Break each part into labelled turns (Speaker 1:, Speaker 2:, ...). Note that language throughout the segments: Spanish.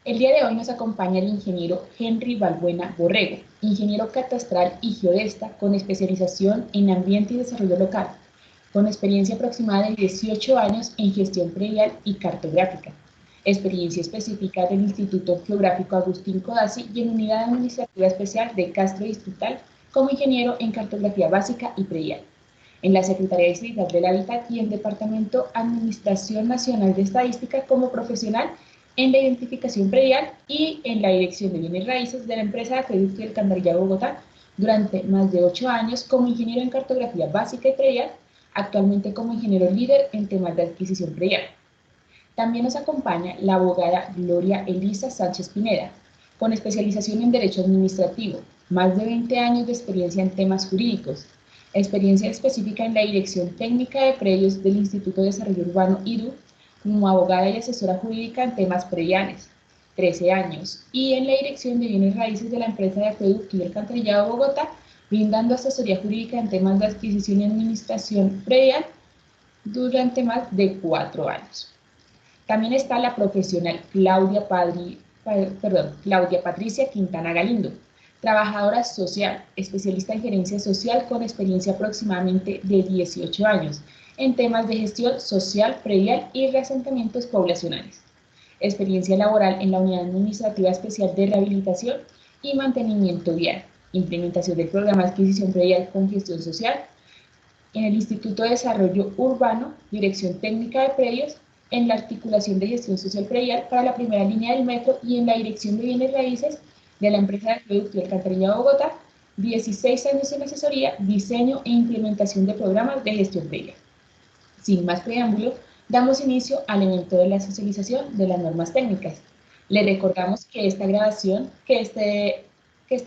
Speaker 1: El día de hoy nos acompaña el ingeniero Henry Balbuena Borrego, ingeniero catastral y geodesta con especialización en ambiente y desarrollo local, con experiencia aproximada de 18 años en gestión predial y cartográfica, experiencia específica del Instituto Geográfico Agustín Codazzi y en Unidad Administrativa Especial de Castro Distrital como ingeniero en cartografía básica y predial, en la Secretaría Distrital del Hábitat y en Departamento Administración Nacional de Estadística como profesional en la identificación predial y en la dirección de bienes raíces de la empresa de Acueducto y Alcantarillado de Bogotá durante más de 8 años como ingeniero en cartografía básica y predial, actualmente como ingeniero líder en temas de adquisición predial. También nos acompaña la abogada Gloria Elisa Sánchez Pineda, con especialización en Derecho Administrativo, más de 20 años de experiencia en temas jurídicos, experiencia específica en la Dirección Técnica de Predios del Instituto de Desarrollo Urbano IDU, como abogada y asesora jurídica en temas prediales, 13 años, y en la Dirección de Bienes Raíces de la empresa de Acueducto y Alcantarillado de Bogotá, brindando asesoría jurídica en temas de adquisición y administración predial durante más de 4 años. También está la profesional Claudia Patricia Quintana Galindo, trabajadora social, especialista en gerencia social con experiencia aproximadamente de 18 años en temas de gestión social, predial y reasentamientos poblacionales. Experiencia laboral en la Unidad Administrativa Especial de Rehabilitación y Mantenimiento Vial, implementación del programa de adquisición predial con gestión social, en el Instituto de Desarrollo Urbano, Dirección Técnica de Predios, en la articulación de gestión social predial para la primera línea del metro y en la dirección de bienes raíces de la empresa de Acueducto y Alcantarillado de Bogotá, 16 años en asesoría, diseño e implementación de programas de gestión predial. Sin más preámbulo, damos inicio al evento de la socialización de las normas técnicas. Le recordamos que esta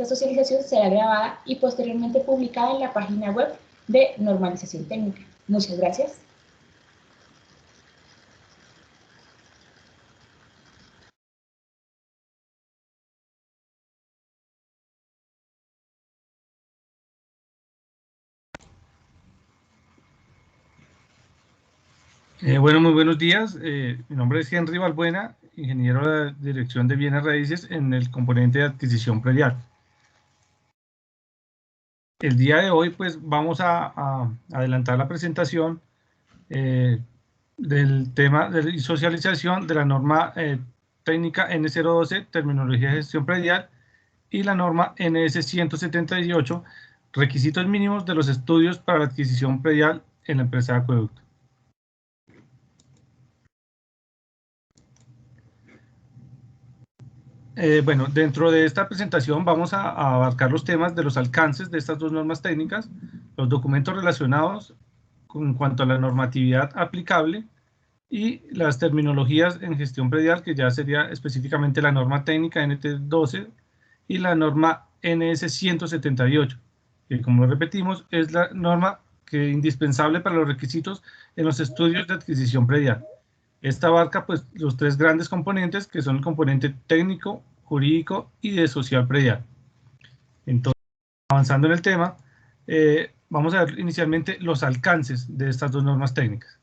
Speaker 1: socialización será grabada y posteriormente publicada en la página web de normalización técnica. Muchas gracias.
Speaker 2: Bueno, muy buenos días. Mi nombre es Henry Balbuena, ingeniero de la Dirección de Bienes Raíces en el componente de adquisición predial. El día de hoy, pues, vamos a adelantar la presentación del tema de socialización de la norma técnica N012, terminología de gestión predial, y la norma NS178, requisitos mínimos de los estudios para la adquisición predial en la empresa de acueducto. Bueno, dentro de esta presentación vamos a abarcar los temas de los alcances de estas dos normas técnicas, los documentos relacionados en cuanto a la normatividad aplicable y las terminologías en gestión predial, que ya sería específicamente la norma técnica NT12 y la norma NS178, que, como repetimos, es la norma que es indispensable para los requisitos en los estudios de adquisición predial. Esta abarca, pues, los tres grandes componentes, que son el componente técnico, jurídico y de social predial. Entonces, avanzando en el tema, vamos a ver inicialmente los alcances de estas dos normas técnicas.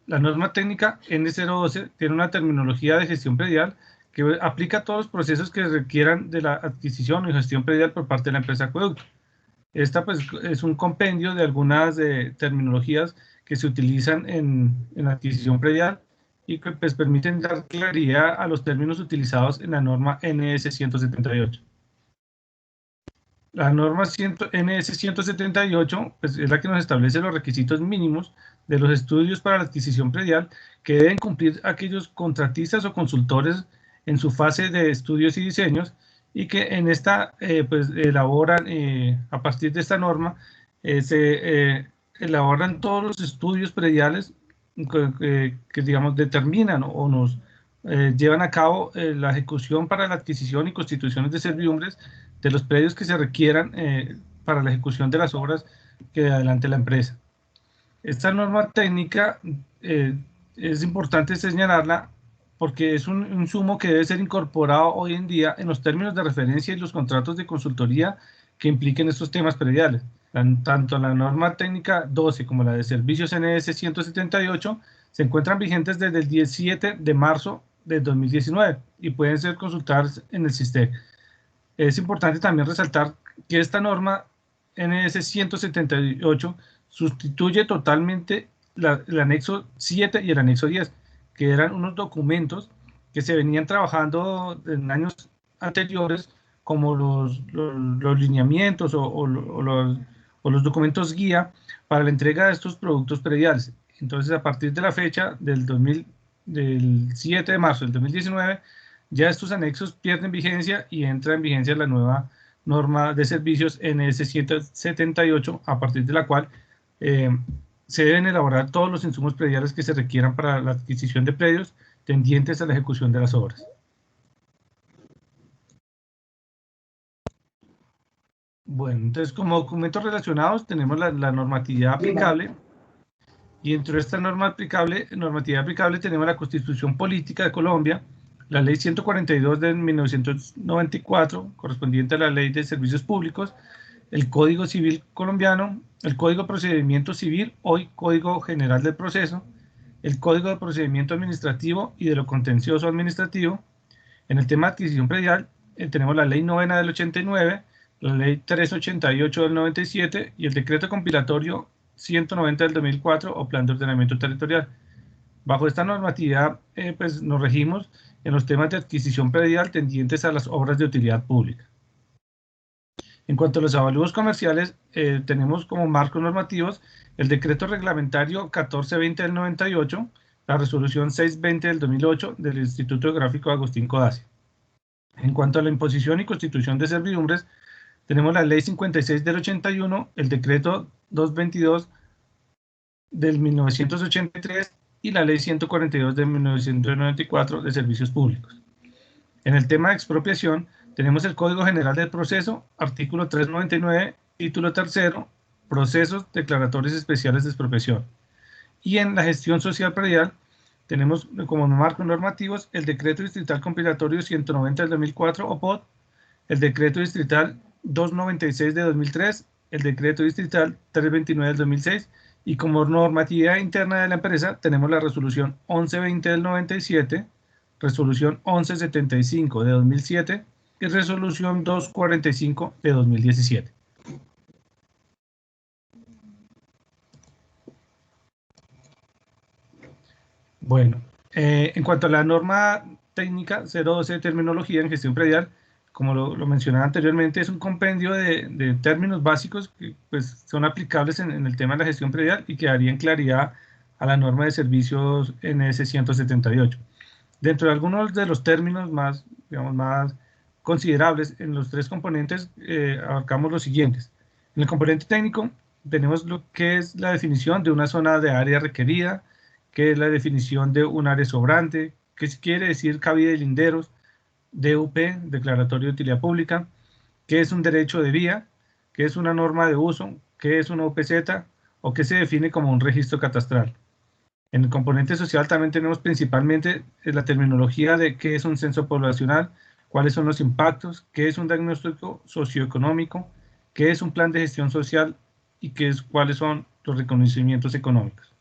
Speaker 2: La norma técnica N012 tiene una terminología de gestión predial que aplica a todos los procesos que requieran de la adquisición y gestión predial por parte de la empresa acueducto. Esta, pues, es un compendio de algunas terminologías que se utilizan en la adquisición predial y que, pues, permiten dar claridad a los términos utilizados en la norma NS178. La norma NS178, pues, es la que nos establece los requisitos mínimos de los estudios para la adquisición predial que deben cumplir aquellos contratistas o consultores en su fase de estudios y diseños, y que en esta pues elaboran, a partir de esta norma, se elaboran todos los estudios prediales que digamos determinan o nos llevan a cabo la ejecución para la adquisición y constituciones de servidumbres de los predios que se requieran para la ejecución de las obras que adelante la empresa. Esta norma técnica es importante señalarla porque es un insumo que debe ser incorporado hoy en día en los términos de referencia y los contratos de consultoría que impliquen estos temas prediales. Tanto la norma técnica 12 como la de servicios NS 178 se encuentran vigentes desde el 17 de marzo de 2019 y pueden ser consultadas en el SISTEC. Es importante también resaltar que esta norma NS 178 sustituye totalmente el anexo 7 y el anexo 10, que eran unos documentos que se venían trabajando en años anteriores, como los lineamientos o los documentos guía para la entrega de estos productos prediales. Entonces, a partir de la fecha del 7 de marzo del 2019, ya estos anexos pierden vigencia y entra en vigencia la nueva norma de servicios NS 178, a partir de la cual se deben elaborar todos los insumos prediales que se requieran para la adquisición de predios tendientes a la ejecución de las obras. Bueno, entonces como documentos relacionados tenemos la normatividad aplicable, y dentro de esta normatividad aplicable tenemos la Constitución Política de Colombia, la Ley 142 de 1994, correspondiente a la Ley de Servicios Públicos, el Código Civil colombiano, el Código de Procedimiento Civil, hoy Código General del Proceso, el Código de Procedimiento Administrativo y de lo Contencioso Administrativo. En el tema de adquisición predial tenemos la Ley 9 del 89, la Ley 388 del 97 y el Decreto Compilatorio 190 del 2004 o Plan de Ordenamiento Territorial. Bajo esta normatividad pues nos regimos en los temas de adquisición predial tendientes a las obras de utilidad pública. En cuanto a los avalúos comerciales, tenemos como marcos normativos el Decreto Reglamentario 1420 del 98, la Resolución 620 del 2008 del Instituto Geográfico Agustín Codazzi. En cuanto a la imposición y constitución de servidumbres, tenemos la Ley 56 del 81, el Decreto 222 del 1983 y la Ley 142 de 1994 de Servicios Públicos. En el tema de expropiación, tenemos el Código General del Proceso, artículo 399, título 3, procesos declaratorios especiales de expropiación. Y en la gestión social predial, tenemos como marcos normativos el Decreto Distrital Compilatorio 190 del 2004, OPOD, el Decreto Distrital 296 de 2003, el Decreto Distrital 329 del 2006, y como normatividad interna de la empresa tenemos la Resolución 1120 del 97, Resolución 1175 de 2007 y Resolución 245 de 2017. Bueno, en cuanto a la norma técnica 012 de terminología en gestión predial, como lo mencionaba anteriormente, es un compendio de términos básicos que pues, son aplicables en el tema de la gestión predial y que darían claridad a la norma de servicios NS 178. Dentro de algunos de los términos más, digamos, más considerables en los tres componentes, abarcamos los siguientes. En el componente técnico tenemos lo que es la definición de una zona de área requerida, que es la definición de un área sobrante, que quiere decir cabida de linderos, DUP, Declaratorio de Utilidad Pública, qué es un derecho de vía, qué es una norma de uso, qué es una UPZ o qué se define como un registro catastral. En el componente social también tenemos principalmente la terminología de qué es un censo poblacional, cuáles son los impactos, qué es un diagnóstico socioeconómico, qué es un plan de gestión social y cuáles son los reconocimientos económicos.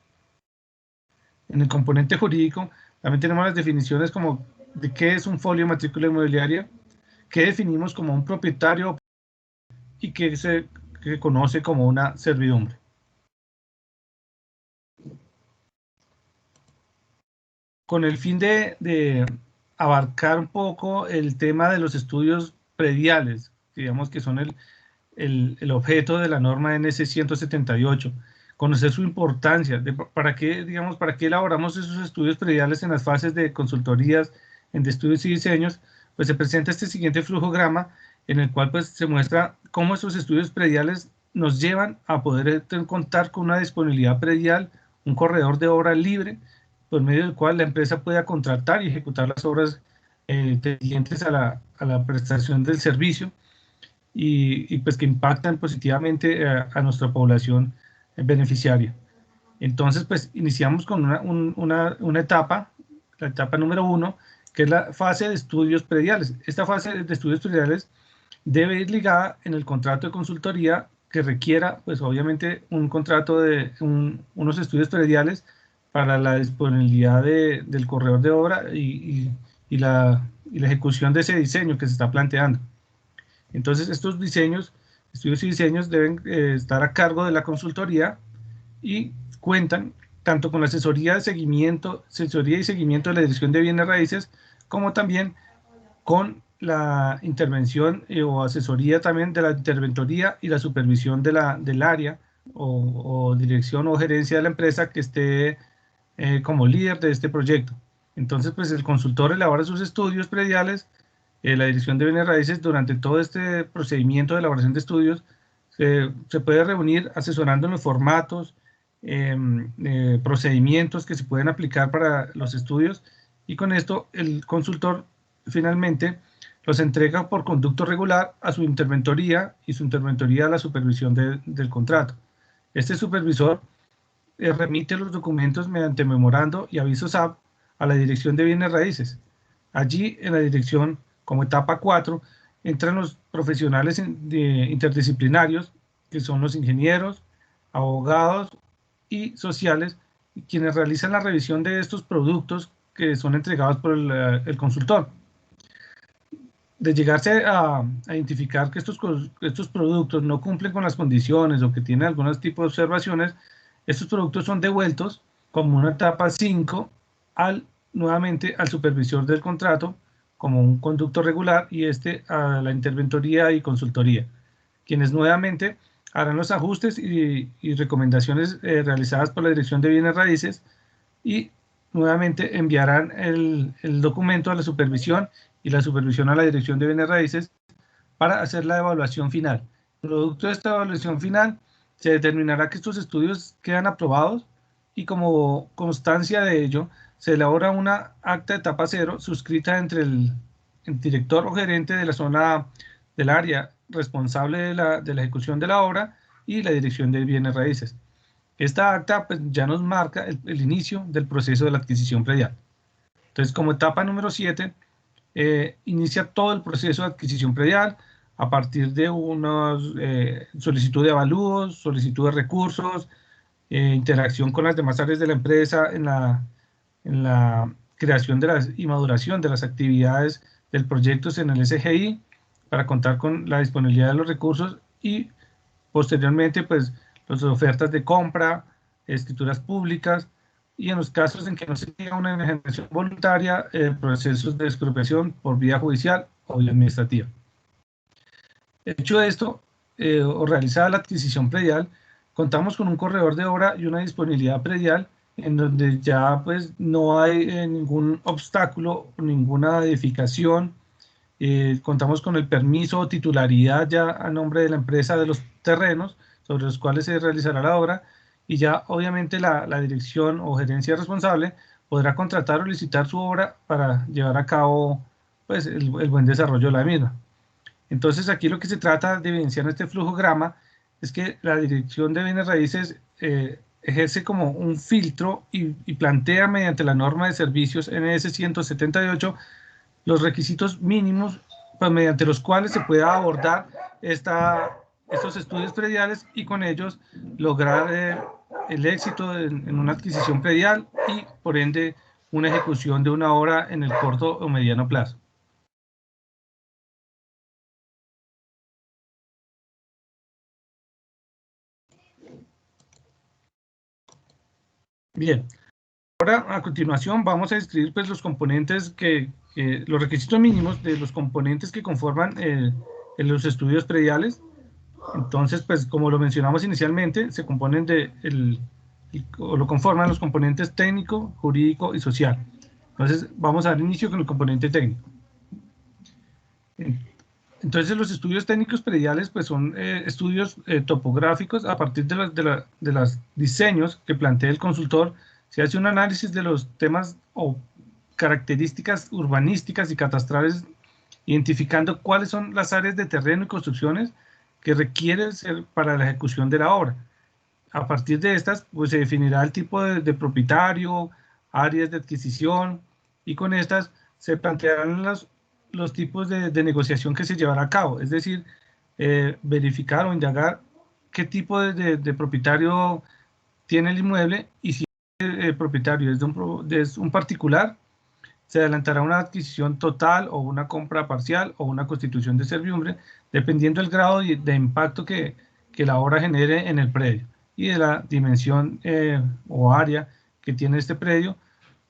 Speaker 2: En el componente jurídico también tenemos las definiciones como de qué es un folio de matrícula inmobiliaria, qué definimos como un propietario y qué se conoce como una servidumbre. Con el fin de abarcar un poco el tema de los estudios prediales, digamos que son el objeto de la norma NS 178, conocer su importancia, para qué elaboramos esos estudios prediales en las fases de consultorías, de estudios y diseños, pues se presenta este siguiente flujograma en el cual pues se muestra cómo esos estudios prediales nos llevan a poder contar con una disponibilidad predial, un corredor de obra libre, por medio del cual la empresa pueda contratar y ejecutar las obras tendientes a la prestación del servicio y pues que impactan positivamente a nuestra población beneficiaria. Entonces pues iniciamos con una etapa, la etapa número 1, que es la fase de estudios prediales. Esta fase de estudios prediales debe ir ligada en el contrato de consultoría que requiera, pues obviamente, un contrato de unos estudios prediales para la disponibilidad del corredor de obra y la ejecución de ese diseño que se está planteando. Entonces, estos diseños, estudios y diseños deben estar a cargo de la consultoría y cuentan tanto con la asesoría y seguimiento de la Dirección de Bienes Raíces, como también con la intervención o asesoría también de la interventoría y la supervisión del área o dirección o gerencia de la empresa que esté como líder de este proyecto. Entonces, pues el consultor elabora sus estudios prediales, la Dirección de Bienes Raíces durante todo este procedimiento de elaboración de estudios se puede reunir asesorando en los formatos, procedimientos que se pueden aplicar para los estudios, y con esto el consultor finalmente los entrega por conducto regular a su interventoría y su interventoría a la supervisión del contrato. Este supervisor remite los documentos mediante memorando y aviso SAB a la Dirección de Bienes Raíces. Allí, en la dirección, como etapa 4, entran los profesionales interdisciplinarios, que son los ingenieros, abogados y sociales, quienes realizan la revisión de estos productos que son entregados por el consultor. De llegarse a identificar que estos productos no cumplen con las condiciones o que tienen algunos tipos de observaciones, estos productos son devueltos como una etapa 5 nuevamente al supervisor del contrato como un conducto regular y a la interventoría y consultoría, quienes nuevamente harán los ajustes y recomendaciones realizadas por la Dirección de Bienes Raíces y nuevamente enviarán el documento a la supervisión y la supervisión a la Dirección de Bienes Raíces para hacer la evaluación final. Producto de esta evaluación final, se determinará que estos estudios quedan aprobados y como constancia de ello, se elabora una acta de etapa 0 suscrita entre el director o gerente de la zona del área responsable de la ejecución de la obra y la Dirección de Bienes Raíces. Esta acta pues, ya nos marca el inicio del proceso de la adquisición predial. Entonces, como etapa número 7, inicia todo el proceso de adquisición predial a partir de una solicitud de avalúos, solicitud de recursos, interacción con las demás áreas de la empresa en la creación y maduración de las actividades del proyecto en el SGI para contar con la disponibilidad de los recursos y posteriormente pues las ofertas de compra, escrituras públicas y en los casos en que no se tenga una enajenación voluntaria, procesos de expropiación por vía judicial o vía administrativa. Hecho esto, o realizada la adquisición predial, contamos con un corredor de obra y una disponibilidad predial en donde ya pues no hay ningún obstáculo, ninguna edificación. Contamos con el permiso o titularidad ya a nombre de la empresa de los terrenos sobre los cuales se realizará la obra, y ya obviamente la dirección o gerencia responsable podrá contratar o licitar su obra para llevar a cabo pues, el buen desarrollo de la misma. Entonces aquí lo que se trata de evidenciar en este flujograma es que la Dirección de Bienes Raíces ejerce como un filtro y plantea mediante la norma de servicios NS 178 los requisitos mínimos pues, mediante los cuales se pueda abordar estos estudios prediales y con ellos lograr el éxito en una adquisición predial y por ende una ejecución de una obra en el corto o mediano plazo. Bien, ahora a continuación vamos a describir pues, los componentes los requisitos mínimos de los componentes que conforman los estudios prediales. Entonces, pues como lo mencionamos inicialmente, se componen o lo conforman los componentes técnico, jurídico y social. Entonces, vamos a dar inicio con el componente técnico. Entonces, los estudios técnicos prediales pues, son estudios topográficos a partir de los diseños que plantea el consultor. Se hace un análisis de los temas o características urbanísticas y catastrales, identificando cuáles son las áreas de terreno y construcciones que requieren ser para la ejecución de la obra. A partir de estas, pues se definirá el tipo de propietario, áreas de adquisición, y con estas se plantearán los tipos de negociación que se llevará a cabo, es decir, verificar o indagar qué tipo de propietario tiene el inmueble y si propietario es un particular, se adelantará una adquisición total o una compra parcial o una constitución de servidumbre, dependiendo del grado de impacto que la obra genere en el predio y de la dimensión o área que tiene este predio.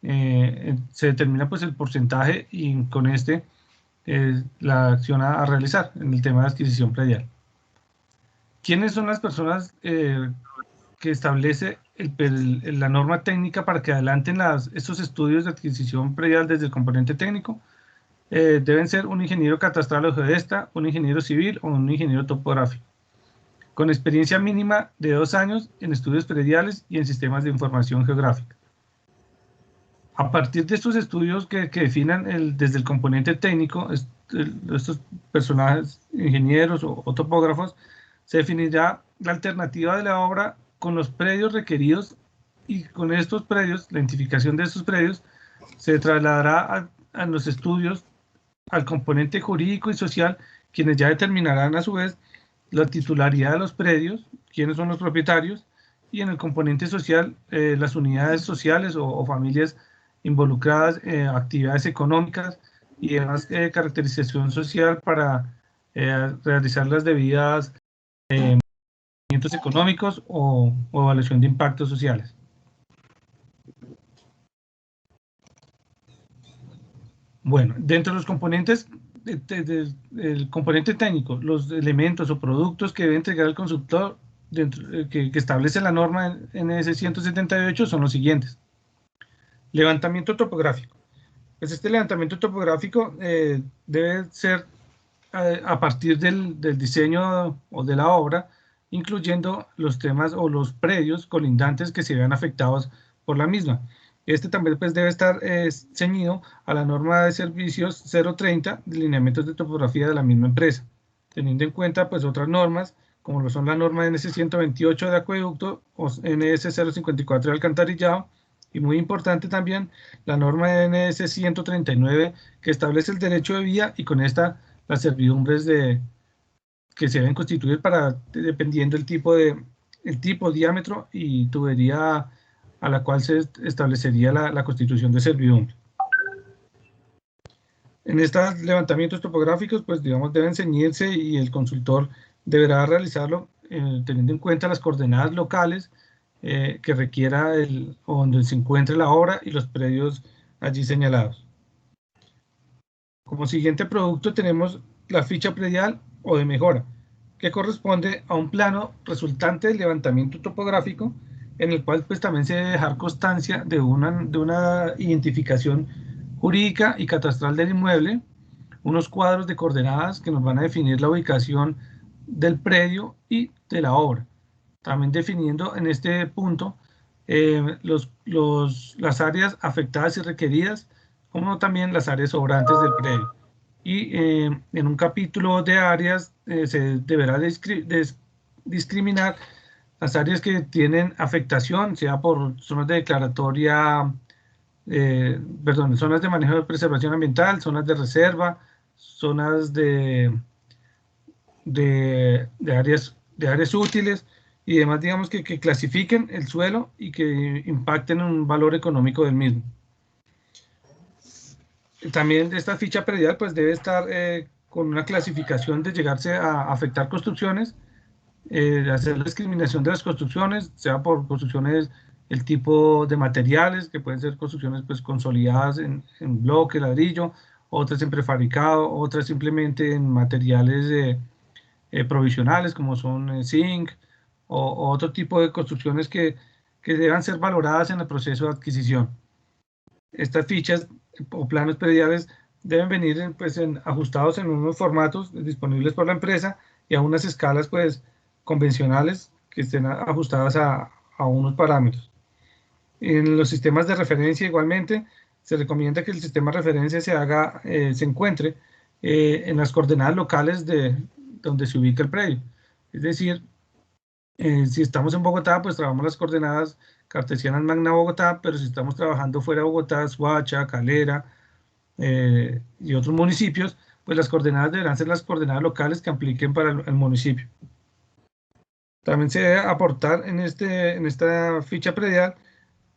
Speaker 2: Se determina pues el porcentaje y con este la acción a realizar en el tema de adquisición predial. ¿Quiénes son las personas que establece la norma técnica para que adelanten estos estudios de adquisición predial desde el componente técnico? Deben ser un ingeniero catastral o geodesta, un ingeniero civil o un ingeniero topográfico, con experiencia mínima de 2 años en estudios prediales y en sistemas de información geográfica. A partir de estos estudios que definan desde el componente técnico, estos personajes, ingenieros o topógrafos, se definirá la alternativa de la obra con los predios requeridos, y con estos predios, la identificación de estos predios, se trasladará a los estudios al componente jurídico y social, quienes ya determinarán a su vez la titularidad de los predios, quiénes son los propietarios, y en el componente social, las unidades sociales o familias involucradas, actividades económicas y demás caracterización social para realizar las debidas movimientos económicos o evaluación de impactos sociales. Bueno, dentro de los componentes del componente técnico, los elementos o productos que debe entregar el consultor que establece la norma NS 178 son los siguientes. Levantamiento topográfico. Pues este levantamiento topográfico debe ser a partir del diseño o de la obra, incluyendo los temas o los predios colindantes que se vean afectados por la misma. Este también pues, debe estar ceñido a la norma de servicios 030 de lineamientos de topografía de la misma empresa, teniendo en cuenta pues, otras normas, como lo son la norma NS 128 de acueducto o NS 054 de alcantarillado, y muy importante también la norma NS 139 que establece el derecho de vía, y con esta las servidumbres que se deben constituir dependiendo el tipo, diámetro y tubería a la cual se establecería la constitución de servidumbre. En estos levantamientos topográficos, pues digamos, deben ceñirse y el consultor deberá realizarlo teniendo en cuenta las coordenadas locales que requiera o donde se encuentre la obra y los predios allí señalados. Como siguiente producto tenemos la ficha predial o de mejora, que corresponde a un plano resultante del levantamiento topográfico, en el cual pues también se debe dejar constancia de una identificación jurídica y catastral del inmueble, unos cuadros de coordenadas que nos van a definir la ubicación del predio y de la obra, también definiendo en este punto las áreas afectadas y requeridas, como también las áreas sobrantes del predio. Y en un capítulo de áreas se deberá discriminar las áreas que tienen afectación, sea por zonas de declaratoria, zonas de manejo de preservación ambiental, zonas de reserva, zonas de áreas útiles y demás, digamos, que clasifiquen el suelo y que impacten en un valor económico del mismo. También esta ficha predial pues debe estar con una clasificación de llegarse a afectar construcciones, hacer la discriminación de las construcciones, sea por construcciones, el tipo de materiales, que pueden ser construcciones pues consolidadas en bloque, ladrillo, otras en prefabricado, otras simplemente en materiales provisionales como son zinc o otro tipo de construcciones que deban ser valoradas en el proceso de adquisición. Estas fichas o planos prediales deben venir pues, ajustados en unos formatos disponibles por la empresa y a unas escalas pues, convencionales que estén ajustadas a unos parámetros. En los sistemas de referencia igualmente se recomienda que el sistema de referencia se encuentre en las coordenadas locales de donde se ubica el predio. Es decir, si estamos en Bogotá, pues trabajamos las coordenadas cartesianas Magna Bogotá, pero si estamos trabajando fuera de Bogotá, Soacha, Calera y otros municipios, pues las coordenadas deberán ser las coordenadas locales que apliquen para el municipio. También se debe aportar en esta ficha predial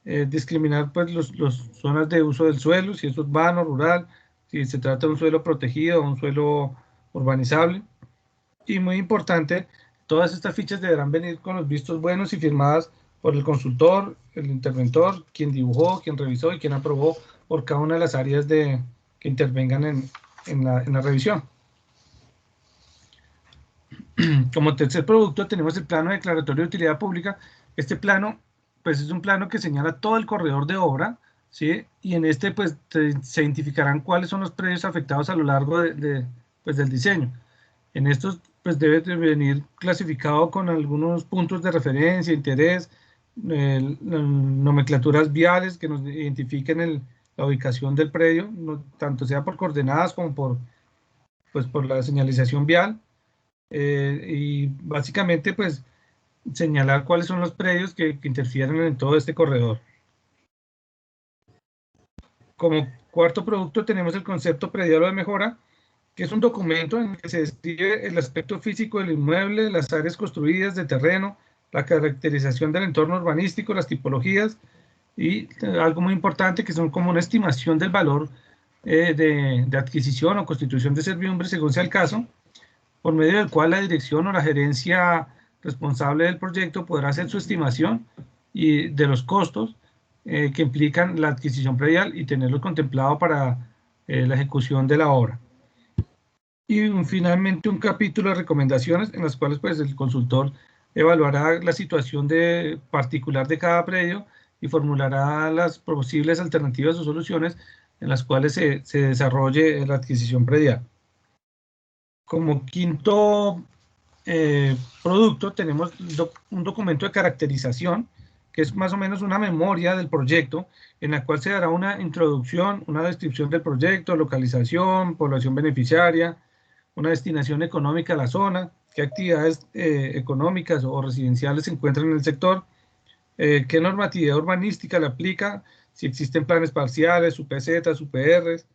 Speaker 2: discriminar pues los zonas de uso del suelo, si es urbano, rural, si se trata de un suelo protegido o un suelo urbanizable. Y muy importante, todas estas fichas deberán venir con los vistos buenos y firmadas por el consultor, el interventor, quien dibujó, quien revisó y quien aprobó por cada una de las áreas que intervengan en la revisión. Como tercer producto tenemos el plano declaratorio de utilidad pública. Este plano pues es un plano que señala todo el corredor de obra, ¿sí? Y en este pues se identificarán cuáles son los predios afectados a lo largo pues, del diseño. En estos pues debe de venir clasificado con algunos puntos de referencia, interés, nomenclaturas viales que nos identifiquen la ubicación del predio, tanto sea por coordenadas como por la señalización vial. Y básicamente pues señalar cuáles son los predios que interfieren en todo este corredor. Como cuarto producto tenemos el concepto predial o de mejora, que es un documento en el que se describe el aspecto físico del inmueble, las áreas construidas de terreno, la caracterización del entorno urbanístico, las tipologías y algo muy importante que son como una estimación del valor de adquisición o constitución de servidumbre según sea el caso, por medio del cual la dirección o la gerencia responsable del proyecto podrá hacer su estimación y de los costos que implican la adquisición predial y tenerlo contemplado para la ejecución de la obra. Y finalmente un capítulo de recomendaciones en las cuales pues, el consultor evaluará la situación particular de cada predio y formulará las posibles alternativas o soluciones en las cuales se desarrolle la adquisición predial. Como quinto producto tenemos un documento de caracterización, que es más o menos una memoria del proyecto, en la cual se dará una introducción, una descripción del proyecto, localización, población beneficiaria, una destinación económica a la zona, qué actividades económicas o residenciales se encuentran en el sector, qué normatividad urbanística le aplica, si existen planes parciales, UPZ, UPRs,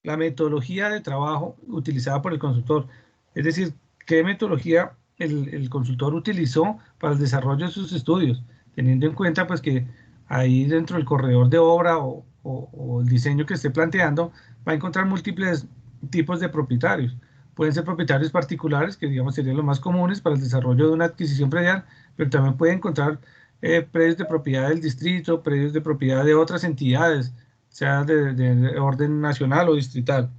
Speaker 2: la metodología de trabajo utilizada por el consultor, es decir, qué metodología el consultor utilizó para el desarrollo de sus estudios, teniendo en cuenta pues que ahí dentro del corredor de obra o el diseño que esté planteando va a encontrar múltiples tipos de propietarios. Pueden ser propietarios particulares, que digamos serían los más comunes para el desarrollo de una adquisición predial, pero también pueden encontrar predios de propiedad del distrito, predios de propiedad de otras entidades, sea de orden nacional o distrital.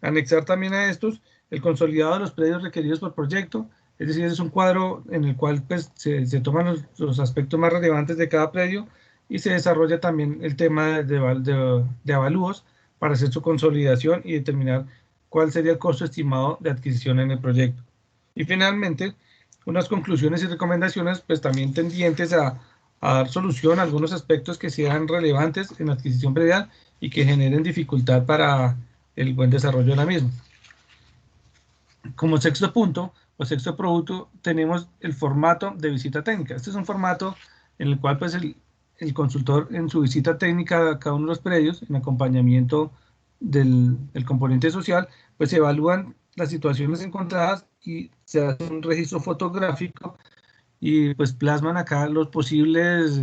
Speaker 2: Anexar también a estos el consolidado de los predios requeridos por proyecto, es decir, es un cuadro en el cual pues, se toman los aspectos más relevantes de cada predio y se desarrolla también el tema de avalúos para hacer su consolidación y determinar cuál sería el costo estimado de adquisición en el proyecto. Y finalmente, unas conclusiones y recomendaciones pues también tendientes a dar solución a algunos aspectos que sean relevantes en la adquisición predial y que generen dificultad para el buen desarrollo de la misma. Como sexto punto o sexto producto tenemos el formato de visita técnica. Este es un formato en el cual pues el consultor en su visita técnica a cada uno de los predios, en acompañamiento del componente social, pues se evalúan las situaciones encontradas y se hace un registro fotográfico y pues plasman acá los posibles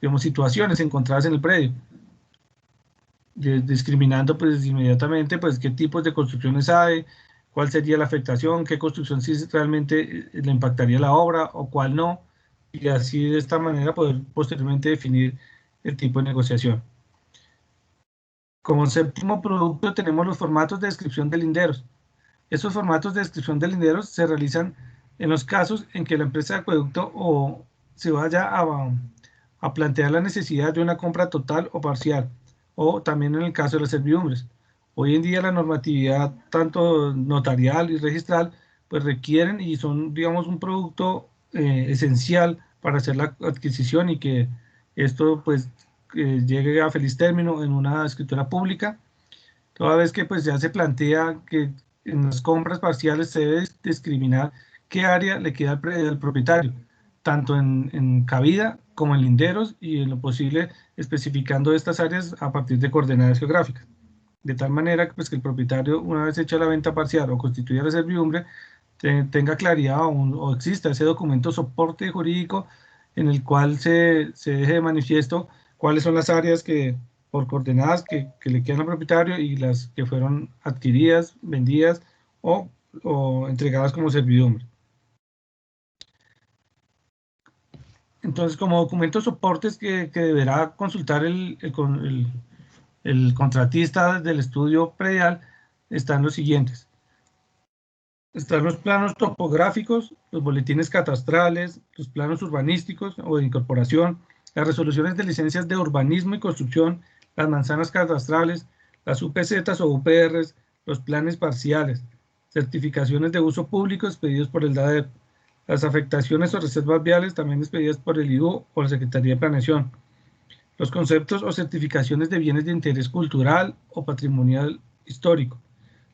Speaker 2: digamos, situaciones encontradas en el predio, discriminando pues inmediatamente pues qué tipos de construcciones hay, cuál sería la afectación, qué construcción sí realmente le impactaría la obra o cuál no, y así de esta manera poder posteriormente definir el tipo de negociación. Como séptimo producto tenemos los formatos de descripción de linderos. Estos formatos de descripción de linderos se realizan en los casos en que la empresa de acueducto se vaya a plantear la necesidad de una compra total o parcial, o también en el caso de las servidumbres. Hoy en día la normatividad, tanto notarial y registral, pues requieren y son, digamos, un producto esencial para hacer la adquisición y que esto pues llegue a feliz término en una escritura pública, toda vez que pues ya se plantea que en las compras parciales se debe discriminar qué área le queda al propietario, tanto en cabida como en linderos y en lo posible especificando estas áreas a partir de coordenadas geográficas. De tal manera pues, que el propietario, una vez hecha la venta parcial o constituida la servidumbre, tenga claridad o exista ese documento soporte jurídico en el cual se deje de manifiesto cuáles son las áreas que, por coordenadas que le quedan al propietario y las que fueron adquiridas, vendidas o entregadas como servidumbre. Entonces, como documentos soportes que deberá consultar el contratista del estudio predial, están los siguientes. Están los planos topográficos, los boletines catastrales, los planos urbanísticos o de incorporación, las resoluciones de licencias de urbanismo y construcción, las manzanas catastrales, las UPZs o UPRs, los planes parciales, certificaciones de uso público expedidos por el DADEP, las afectaciones o reservas viales también expedidas por el IDU o la Secretaría de Planeación, los conceptos o certificaciones de bienes de interés cultural o patrimonial histórico,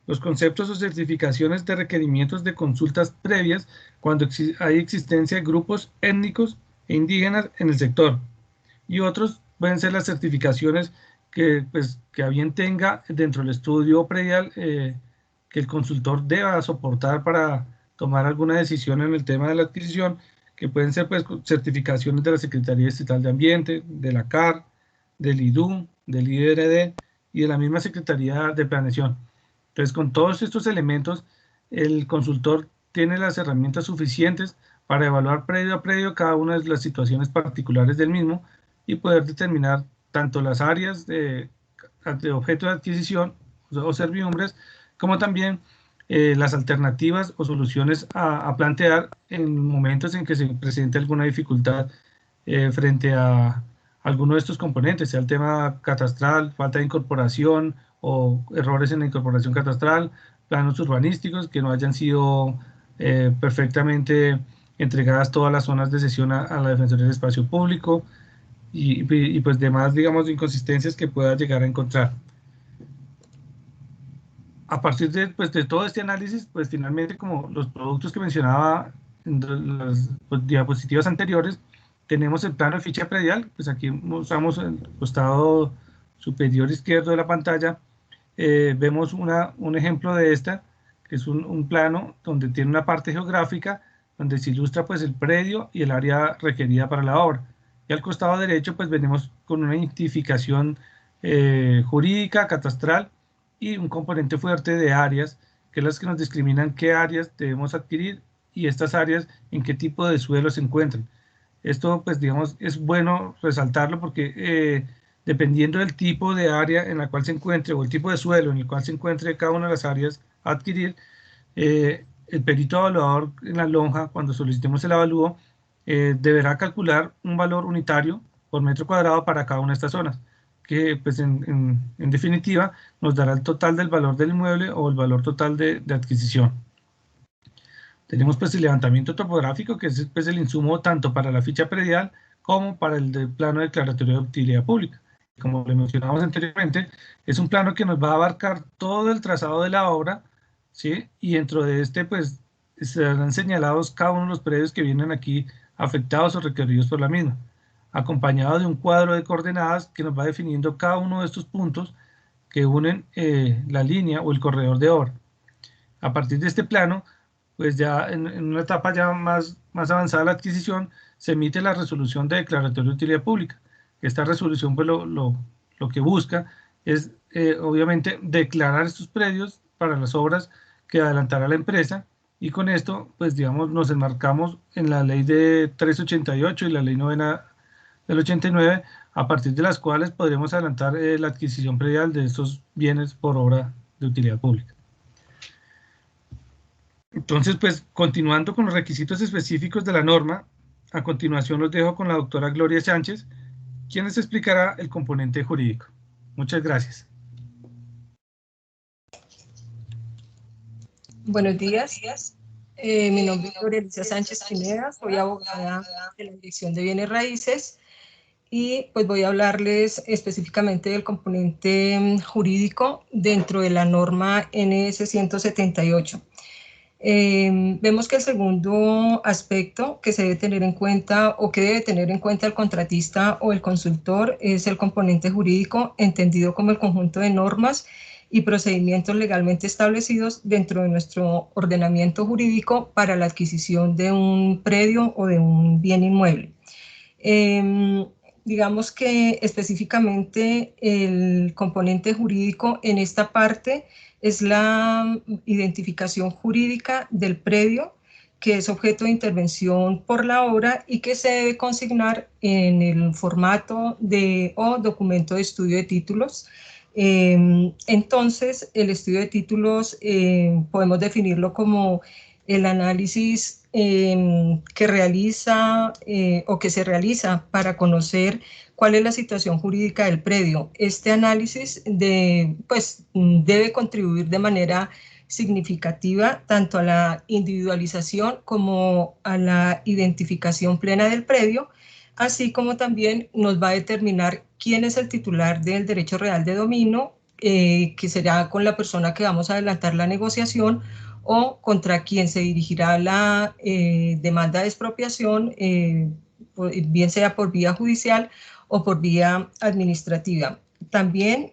Speaker 2: los conceptos o certificaciones de requerimientos de consultas previas cuando hay existencia de grupos étnicos e indígenas en el sector, y otros pueden ser las certificaciones que a bien tenga dentro del estudio predial que el consultor deba soportar para tomar alguna decisión en el tema de la adquisición, que pueden ser pues certificaciones de la Secretaría Estatal de Ambiente, de la CAR, del IDU, del IDRD y de la misma Secretaría de Planeación. Entonces, con todos estos elementos, el consultor tiene las herramientas suficientes para evaluar predio a predio cada una de las situaciones particulares del mismo y poder determinar tanto las áreas de objeto de adquisición o servidumbres, como también las alternativas o soluciones a plantear en momentos en que se presente alguna dificultad frente a alguno de estos componentes, sea el tema catastral, falta de incorporación o errores en la incorporación catastral, planos urbanísticos que no hayan sido perfectamente entregadas todas las zonas de cesión a la Defensoría del Espacio Público y pues demás, digamos, inconsistencias que pueda llegar a encontrar. A partir de todo este análisis, pues finalmente, como los productos que mencionaba en las diapositivas anteriores, tenemos el plano de ficha predial, pues aquí usamos el costado superior izquierdo de la pantalla, vemos un ejemplo de esta, que es un plano donde tiene una parte geográfica, donde se ilustra pues el predio y el área requerida para la obra. Y al costado derecho pues venimos con una identificación jurídica, catastral, y un componente fuerte de áreas, que es las que nos discriminan qué áreas debemos adquirir y estas áreas en qué tipo de suelo se encuentran. Esto, pues, digamos, es bueno resaltarlo porque dependiendo del tipo de área en la cual se encuentre o el tipo de suelo en el cual se encuentre cada una de las áreas a adquirir, el perito evaluador en la lonja, cuando solicitemos el avalúo, deberá calcular un valor unitario por metro cuadrado para cada una de estas zonas, que pues en definitiva nos dará el total del valor del inmueble o el valor total de adquisición. Tenemos pues el levantamiento topográfico, que es pues el insumo tanto para la ficha predial como para el plano declaratorio de utilidad pública. Como le mencionamos anteriormente, es un plano que nos va a abarcar todo el trazado de la obra, ¿sí? Y dentro de este pues serán señalados cada uno de los predios que vienen aquí afectados o requeridos por la misma, acompañado de un cuadro de coordenadas que nos va definiendo cada uno de estos puntos que unen la línea o el corredor de obra. A partir de este plano, pues ya en una etapa ya más avanzada de la adquisición, se emite la resolución de declaratorio de utilidad pública. Esta resolución pues lo que busca es obviamente declarar estos predios para las obras que adelantará la empresa, y con esto pues digamos nos enmarcamos en la ley de 388 y la ley 9 del 89, a partir de las cuales podremos adelantar la adquisición predial de estos bienes por obra de utilidad pública. Entonces, pues, continuando con los requisitos específicos de la norma, a continuación los dejo con la doctora Gloria Sánchez, quien les explicará el componente jurídico. Muchas gracias.
Speaker 3: Buenos días. Mi nombre es Gloria Sánchez Pineda, soy abogada de la Dirección de Bienes Raíces y pues voy a hablarles específicamente del componente jurídico dentro de la norma NS 178. Vemos que el segundo aspecto que se debe tener en cuenta o que debe tener en cuenta el contratista o el consultor es el componente jurídico, entendido como el conjunto de normas y procedimientos legalmente establecidos dentro de nuestro ordenamiento jurídico para la adquisición de un predio o de un bien inmueble. Digamos que específicamente el componente jurídico en esta parte es la identificación jurídica del predio, que es objeto de intervención por la obra y que se debe consignar en el formato o documento de estudio de títulos. Entonces, el estudio de títulos podemos definirlo como el análisis que realiza o que se realiza para conocer cuál es la situación jurídica del predio. Este análisis debe contribuir de manera significativa tanto a la individualización como a la identificación plena del predio, así como también nos va a determinar quién es el titular del derecho real de dominio, que será con la persona que vamos a adelantar la negociación, o contra quien se dirigirá la demanda de expropiación, bien sea por vía judicial o por vía administrativa. También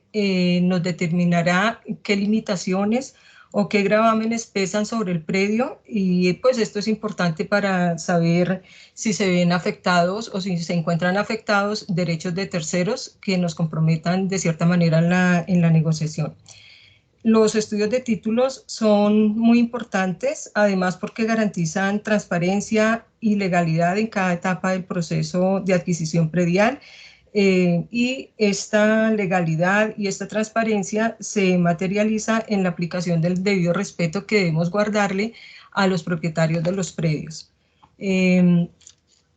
Speaker 3: nos determinará qué limitaciones o qué gravámenes pesan sobre el predio, y pues esto es importante para saber si se ven afectados o si se encuentran afectados derechos de terceros que nos comprometan de cierta manera en la negociación. Los estudios de títulos son muy importantes, además porque garantizan transparencia y legalidad en cada etapa del proceso de adquisición predial, y esta legalidad y esta transparencia se materializa en la aplicación del debido respeto que debemos guardarle a los propietarios de los predios.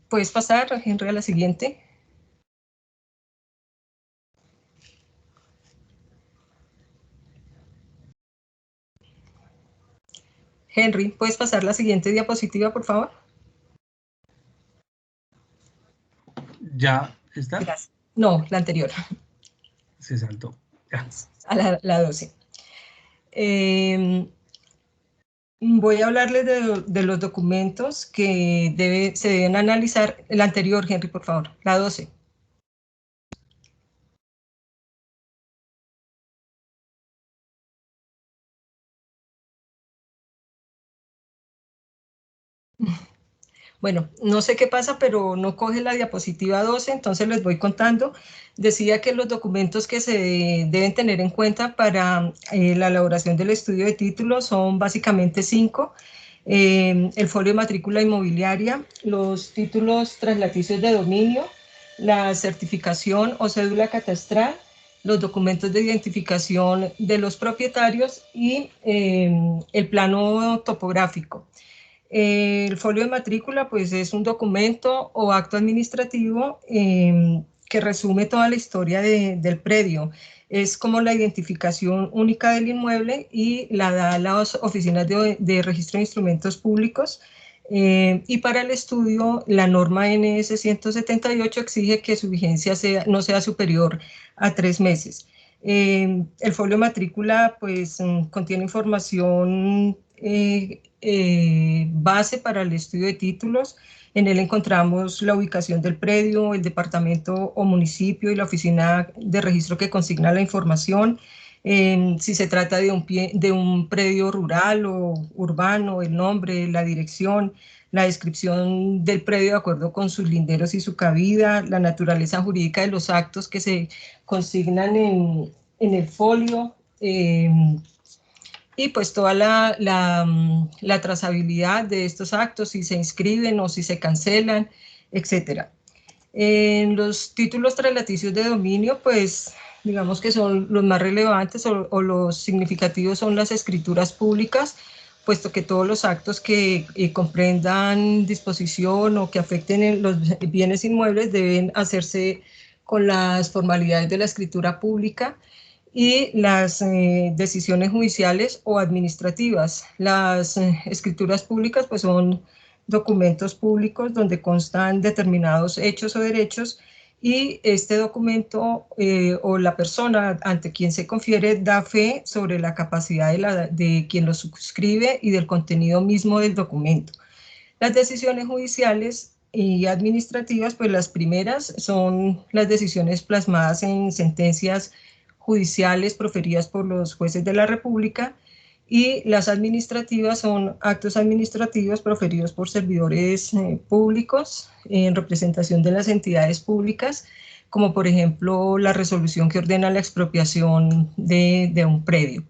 Speaker 3: ¿Puedes pasar, Henry, a la siguiente? Henry, ¿puedes pasar la siguiente diapositiva, por favor?
Speaker 2: ¿Ya está?
Speaker 3: Gracias. No, la anterior.
Speaker 2: Se saltó. Ya.
Speaker 3: A la 12. Voy a hablarles de los documentos que se deben analizar. La anterior, Henry, por favor, la 12. Bueno, no sé qué pasa, pero no coge la diapositiva 12, entonces les voy contando. Decía que los documentos que se deben tener en cuenta para la elaboración del estudio de títulos son básicamente 5. El folio de matrícula inmobiliaria, los títulos traslaticios de dominio, la certificación o cédula catastral, los documentos de identificación de los propietarios y el plano topográfico. El folio de matrícula pues es un documento o acto administrativo que resume toda la historia del predio. Es como la identificación única del inmueble y la da las oficinas de registro de instrumentos públicos. Y para el estudio, la norma NS 178 exige que su vigencia no sea superior a 3 meses. El folio de matrícula pues contiene información base para el estudio de títulos. En él encontramos la ubicación del predio, el departamento o municipio y la oficina de registro que consigna la información. Si se trata de un predio rural o urbano, el nombre, la dirección, la descripción del predio de acuerdo con sus linderos y su cabida, la naturaleza jurídica de los actos que se consignan en el folio, y pues toda la trazabilidad de estos actos, si se inscriben o si se cancelan, etc. En los títulos traslaticios de dominio, pues digamos que son los más relevantes o los significativos son las escrituras públicas, puesto que todos los actos que comprendan disposición o que afecten los bienes inmuebles deben hacerse con las formalidades de la escritura pública, y las decisiones judiciales o administrativas. Las escrituras públicas pues son documentos públicos donde constan determinados hechos o derechos, y este documento o la persona ante quien se confiere da fe sobre la capacidad de quien lo suscribe y del contenido mismo del documento. Las decisiones judiciales y administrativas, pues las primeras son las decisiones plasmadas en sentencias judiciales proferidas por los jueces de la República, y las administrativas son actos administrativos proferidos por servidores públicos en representación de las entidades públicas, como por ejemplo la resolución que ordena la expropiación de un predio.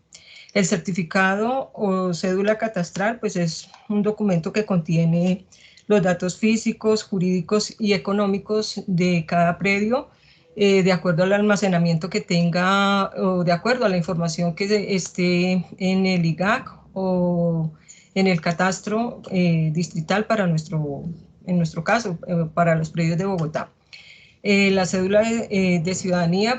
Speaker 3: El certificado o cédula catastral pues es un documento que contiene los datos físicos, jurídicos y económicos de cada predio, de acuerdo al almacenamiento que tenga o de acuerdo a la información que esté en el IGAC o en el catastro distrital en nuestro caso, para los predios de Bogotá. La cédula de ciudadanía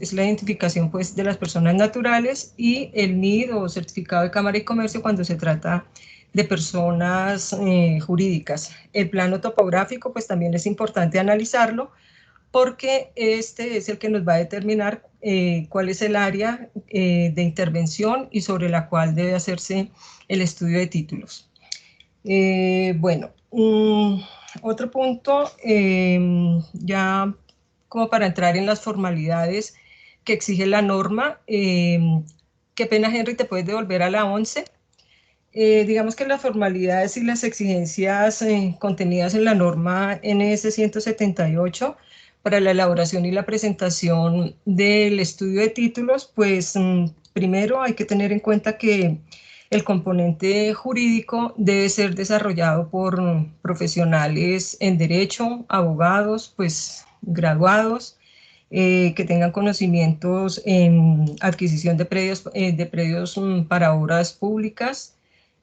Speaker 3: es la identificación pues, de las personas naturales, y el NID o certificado de Cámara y Comercio cuando se trata de personas jurídicas. El plano topográfico pues también es importante analizarlo, porque este es el que nos va a determinar cuál es el área de intervención y sobre la cual debe hacerse el estudio de títulos. Bueno, otro punto, ya como para entrar en las formalidades que exige la norma. Qué pena, Henry, ¿te puedes devolver a la 11? Digamos que las formalidades y las exigencias contenidas en la norma NS 178 para la elaboración y la presentación del estudio de títulos, pues primero hay que tener en cuenta que el componente jurídico debe ser desarrollado por profesionales en derecho, abogados, pues graduados, que tengan conocimientos en adquisición de predios para obras públicas,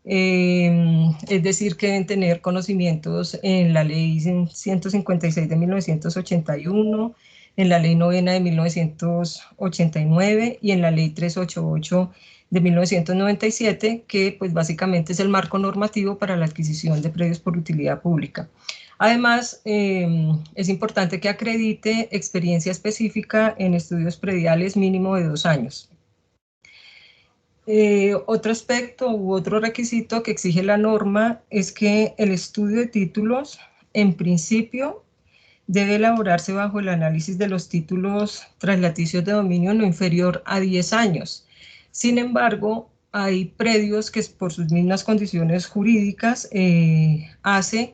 Speaker 3: es decir, que deben tener conocimientos en la ley 156 de 1981, en la ley 9 de 1989 y en la ley 388 de 1997, que pues básicamente es el marco normativo para la adquisición de predios por utilidad pública. Además, es importante que acredite experiencia específica en estudios prediales mínimo de 2 años. Otro aspecto u otro requisito que exige la norma es que el estudio de títulos, en principio, debe elaborarse bajo el análisis de los títulos traslaticios de dominio no inferior a 10 años. Sin embargo, hay predios que por sus mismas condiciones jurídicas hace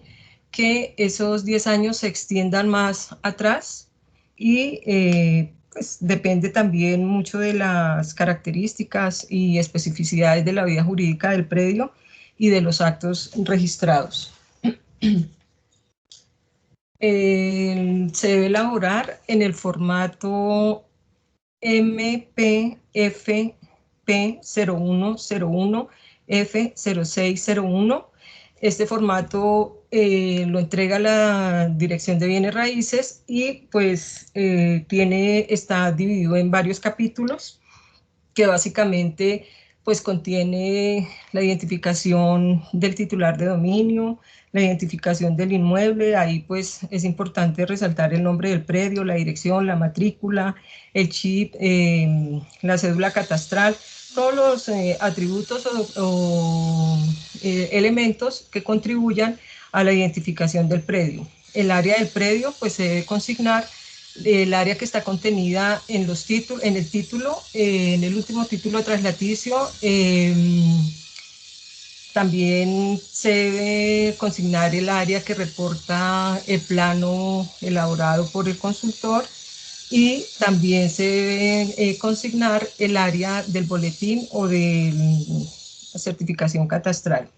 Speaker 3: que esos 10 años se extiendan más atrás, y pues depende también mucho de las características y especificidades de la vida jurídica del predio y de los actos registrados. Se debe elaborar en el formato MPFP0101 F0601. Este formato lo entrega la Dirección de Bienes Raíces y pues está dividido en varios capítulos que básicamente pues contiene la identificación del titular de dominio, la identificación del inmueble. Ahí pues es importante resaltar el nombre del predio, la dirección, la matrícula, el chip, la cédula catastral, todos los atributos o elementos que contribuyan a la identificación del predio. El área del predio pues se debe consignar el área que está contenida en los títulos, en el título, en el último título traslaticio. También se debe consignar el área que reporta el plano elaborado por el consultor, y también se debe consignar el área del boletín o de la certificación catastral.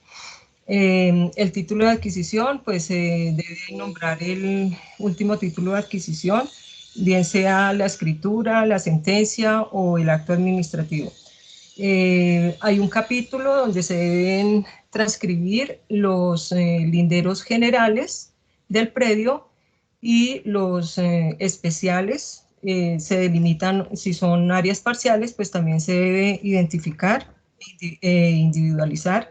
Speaker 3: El título de adquisición, pues se debe nombrar el último título de adquisición, bien sea la escritura, la sentencia o el acto administrativo. Hay un capítulo donde se deben transcribir los linderos generales del predio, y los especiales se delimitan. Si son áreas parciales, pues también se debe identificar e individualizar.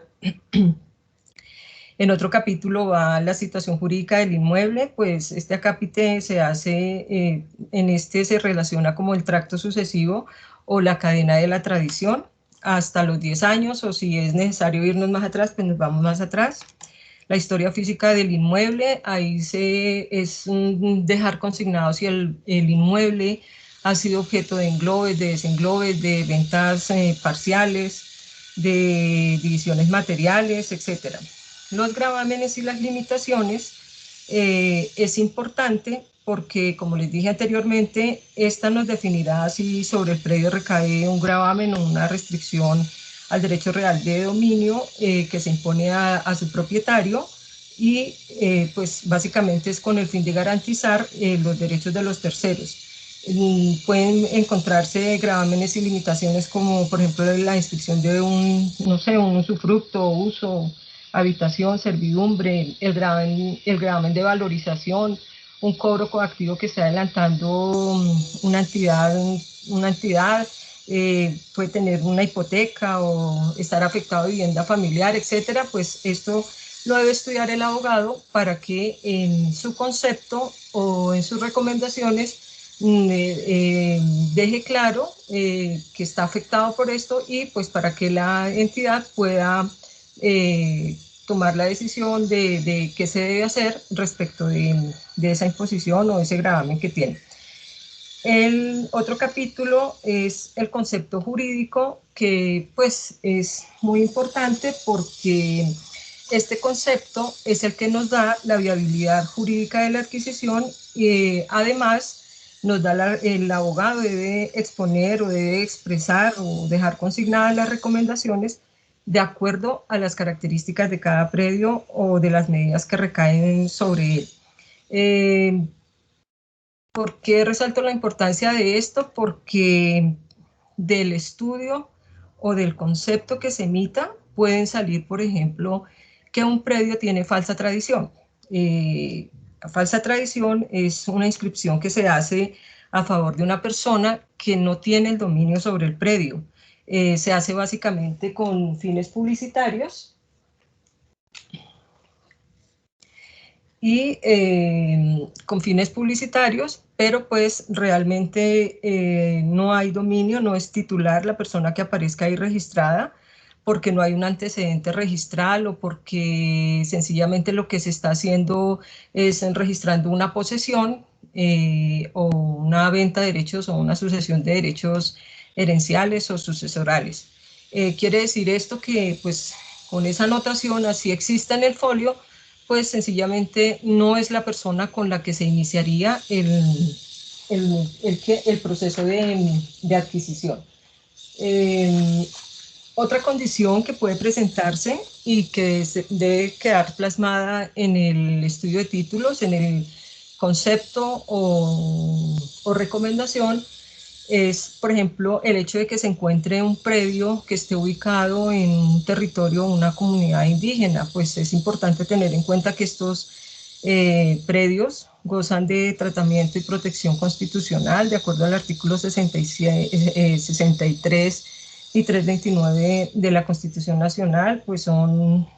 Speaker 3: En otro capítulo va la situación jurídica del inmueble, pues este acápite se hace, en este se relaciona como el tracto sucesivo o la cadena de la tradición hasta los 10 años, o si es necesario irnos más atrás, pues nos vamos más atrás. La historia física del inmueble, ahí es dejar consignado si el inmueble ha sido objeto de englobes, de desenglobes, de ventas parciales, de divisiones materiales, etc. Los gravámenes y las limitaciones es importante porque, como les dije anteriormente, esta nos definirá si sobre el predio recae un gravamen o una restricción al derecho real de dominio que se impone a su propietario, y pues básicamente es con el fin de garantizar los derechos de los terceros. Pueden encontrarse gravámenes y limitaciones como, por ejemplo, la inscripción de un usufructo, uso, habitación, servidumbre, el gravamen de valorización, un cobro coactivo que está adelantando una entidad, puede tener una hipoteca o estar afectado a vivienda familiar, etcétera. Pues esto lo debe estudiar el abogado para que en su concepto o en sus recomendaciones deje claro que está afectado por esto, y pues para que la entidad pueda tomar la decisión de qué se debe hacer respecto de esa imposición o ese gravamen que tiene. El otro capítulo es el concepto jurídico, que pues es muy importante porque este concepto es el que nos da la viabilidad jurídica de la adquisición, y además nos da el abogado debe exponer o debe expresar o dejar consignadas las recomendaciones de acuerdo a las características de cada predio o de las medidas que recaen sobre él. ¿Por qué resalto la importancia de esto? Porque del estudio o del concepto que se emita pueden salir, por ejemplo, que un predio tiene falsa tradición. La falsa tradición es una inscripción que se hace a favor de una persona que no tiene el dominio sobre el predio. Se hace básicamente con fines publicitarios pero pues realmente no hay dominio, no es titular la persona que aparezca ahí registrada, porque no hay un antecedente registral o porque sencillamente lo que se está haciendo es registrando una posesión o una venta de derechos o una sucesión de derechos herenciales o sucesorales. Quiere decir esto que pues con esa anotación, así exista en el folio, pues sencillamente no es la persona con la que se iniciaría el proceso de adquisición. Otra condición que puede presentarse y que debe quedar plasmada en el estudio de títulos, en el concepto o recomendación, es, por ejemplo, el hecho de que se encuentre un predio que esté ubicado en un territorio o una comunidad indígena. Pues es importante tener en cuenta que estos predios gozan de tratamiento y protección constitucional de acuerdo al artículo 63 y 329 de la Constitución Nacional, pues son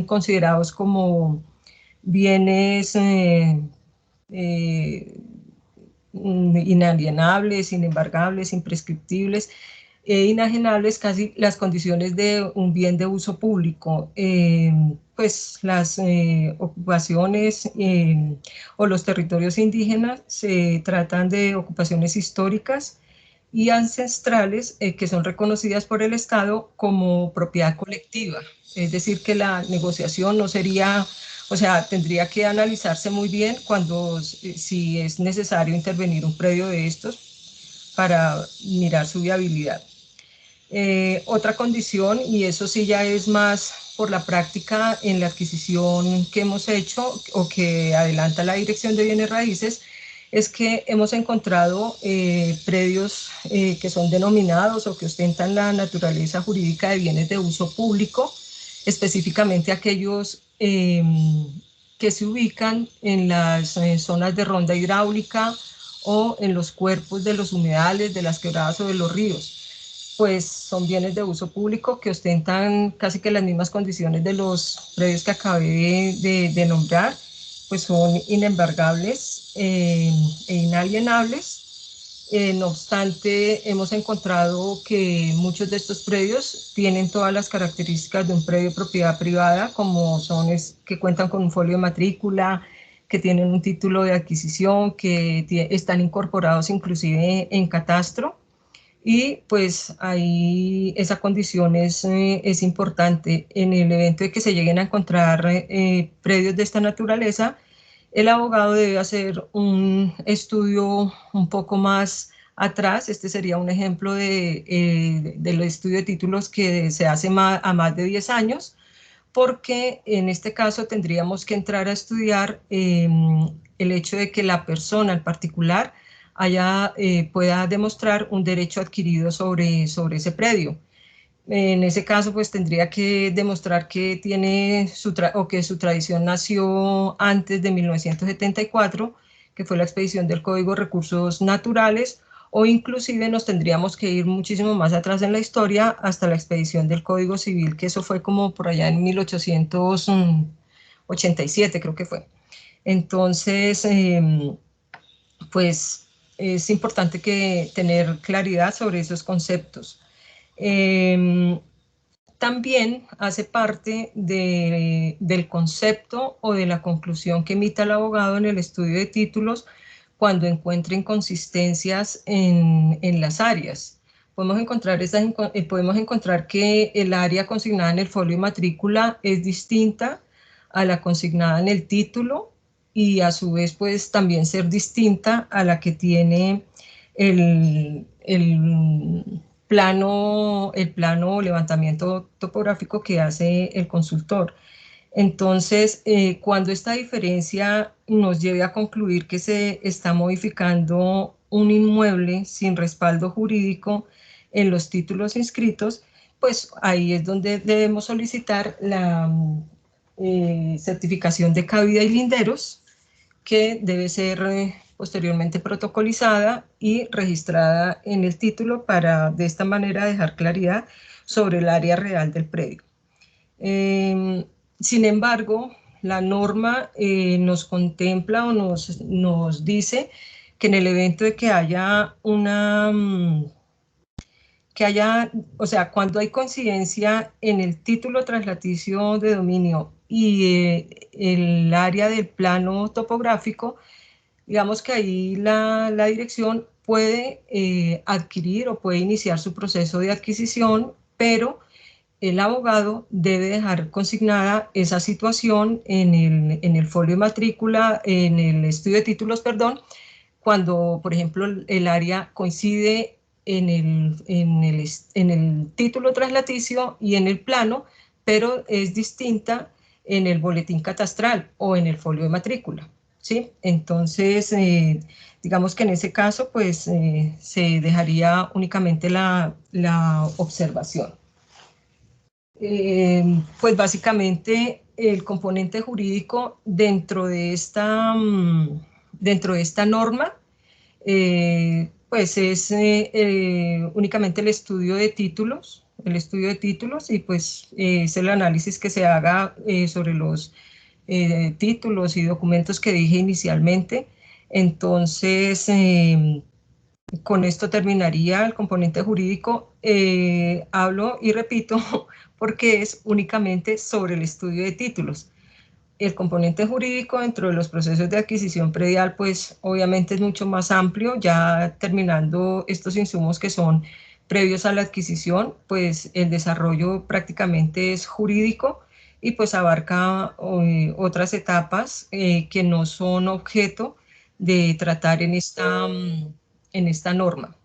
Speaker 3: considerados como bienes inalienables, inembargables, imprescriptibles e inajenables, casi las condiciones de un bien de uso público. Pues las ocupaciones o los territorios indígenas se tratan de ocupaciones históricas y ancestrales que son reconocidas por el Estado como propiedad colectiva. Es decir, que la negociación no sería, o sea, tendría que analizarse muy bien si es necesario intervenir un predio de estos para mirar su viabilidad. Otra condición, y eso sí ya es más por la práctica en la adquisición que hemos hecho o que adelanta la Dirección de Bienes Raíces, es que hemos encontrado predios que son denominados o que ostentan la naturaleza jurídica de bienes de uso público, específicamente aquellos que se ubican en las zonas de ronda hidráulica o en los cuerpos de los humedales, de las quebradas o de los ríos. Pues son bienes de uso público que ostentan casi que las mismas condiciones de los predios que acabé de nombrar, pues son inembargables e inalienables. No obstante, hemos encontrado que muchos de estos predios tienen todas las características de un predio de propiedad privada, como son que cuentan con un folio de matrícula, que tienen un título de adquisición, que están incorporados inclusive en catastro. y pues ahí esa condición es importante. En el evento de que se lleguen a encontrar predios de esta naturaleza, el abogado debe hacer un estudio un poco más atrás. Este sería un ejemplo del estudio de títulos que se hace a más de 10 años, porque en este caso tendríamos que entrar a estudiar el hecho de que la persona en particular pueda demostrar un derecho adquirido sobre ese predio. En ese caso, pues tendría que demostrar que tiene o que su tradición nació antes de 1974, que fue la expedición del Código de Recursos Naturales, o inclusive nos tendríamos que ir muchísimo más atrás en la historia hasta la expedición del Código Civil, que eso fue como por allá en 1887, creo que fue. Entonces, pues es importante tener claridad sobre esos conceptos. También hace parte del concepto o de la conclusión que emita el abogado en el estudio de títulos cuando encuentre inconsistencias en las áreas. Podemos encontrar que el área consignada en el folio y matrícula es distinta a la consignada en el título, y a su vez pues también ser distinta a la que tiene el plano o levantamiento topográfico que hace el consultor. Entonces, cuando esta diferencia nos lleve a concluir que se está modificando un inmueble sin respaldo jurídico en los títulos inscritos, pues ahí es donde debemos solicitar la certificación de cabida y linderos, que debe ser posteriormente protocolizada y registrada en el título para de esta manera dejar claridad sobre el área real del predio. Sin embargo, la norma nos contempla o nos dice que en el evento de que haya cuando hay coincidencia en el título traslaticio de dominio y el área del plano topográfico, digamos que ahí la dirección puede adquirir o puede iniciar su proceso de adquisición, pero el abogado debe dejar consignada esa situación en el folio de matrícula, en el estudio de títulos, perdón, cuando, por ejemplo, el área coincide en el título traslaticio y en el plano, pero es distinta en el boletín catastral o en el folio de matrícula, ¿sí? Entonces, digamos que en ese caso, pues, se dejaría únicamente la observación. Pues básicamente el componente jurídico dentro de esta norma, pues es únicamente el estudio de títulos, y pues es el análisis que se haga sobre los títulos y documentos que dije inicialmente. Entonces, con esto terminaría el componente jurídico. Hablo y repito porque es únicamente sobre el estudio de títulos. El componente jurídico dentro de los procesos de adquisición predial, pues obviamente es mucho más amplio. Ya terminando estos insumos que son previos a la adquisición, pues el desarrollo prácticamente es jurídico y pues abarca otras etapas que no son objeto de tratar en esta norma.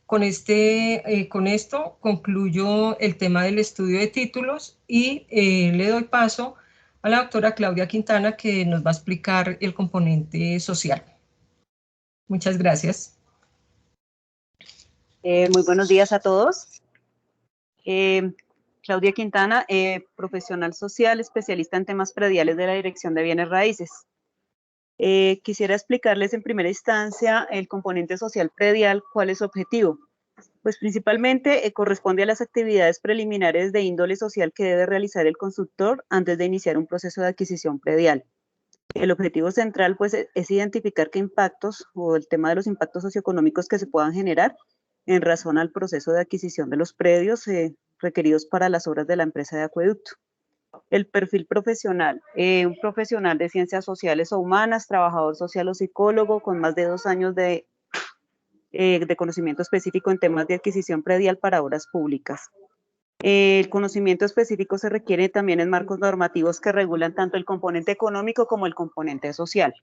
Speaker 3: Con esto concluyo el tema del estudio de títulos y le doy paso a la doctora Claudia Quintana, que nos va a explicar el componente social. Muchas gracias.
Speaker 4: Muy buenos días a todos. Claudia Quintana, profesional social, especialista en temas prediales de la Dirección de Bienes Raíces. Quisiera explicarles en primera instancia el componente social predial, cuál es su objetivo. Pues principalmente corresponde a las actividades preliminares de índole social que debe realizar el consultor antes de iniciar un proceso de adquisición predial. El objetivo central pues es identificar qué impactos o el tema de los impactos socioeconómicos que se puedan generar en razón al proceso de adquisición de los predios requeridos para las obras de la empresa de acueducto. El perfil profesional, un profesional de ciencias sociales o humanas, trabajador social o psicólogo con más de 2 años de de conocimiento específico en temas de adquisición predial para obras públicas. El conocimiento específico se requiere también en marcos normativos que regulan tanto el componente económico como el componente social.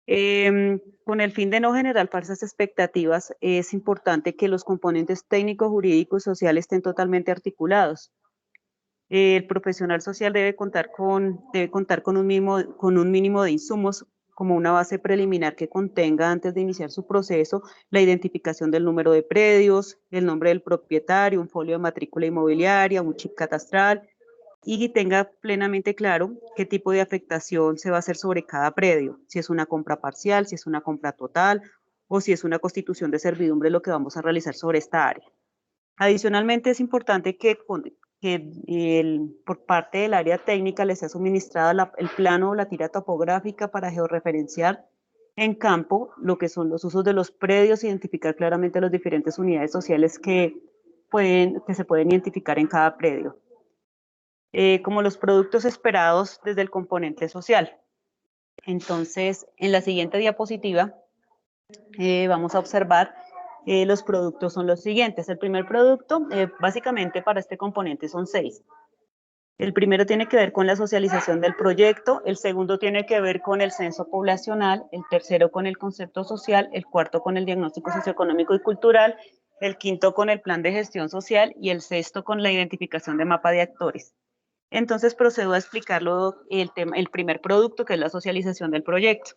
Speaker 4: Con el fin de no generar falsas expectativas, es importante que los componentes técnicos, jurídicos y sociales estén totalmente articulados. El profesional social debe contar con un mínimo de insumos como una base preliminar que contenga, antes de iniciar su proceso, la identificación del número de predios, el nombre del propietario, un folio de matrícula inmobiliaria, un chip catastral, y tenga plenamente claro qué tipo de afectación se va a hacer sobre cada predio, si es una compra parcial, si es una compra total, o si es una constitución de servidumbre lo que vamos a realizar sobre esta área. Adicionalmente, es importante que por parte del área técnica les sea suministrada el plano o la tira topográfica para georreferenciar en campo lo que son los usos de los predios, identificar claramente las diferentes unidades sociales que se pueden identificar en cada predio. Como los productos esperados desde el componente social. Entonces, en la siguiente diapositiva vamos a observar los productos son los siguientes. El primer producto, básicamente para este componente son 6. El primero tiene que ver con la socialización del proyecto, el segundo tiene que ver con el censo poblacional, el tercero con el concepto social, el cuarto con el diagnóstico socioeconómico y cultural, el quinto con el plan de gestión social y el sexto con la identificación de mapa de actores. Entonces procedo a explicarlo el primer producto, que es la socialización del proyecto.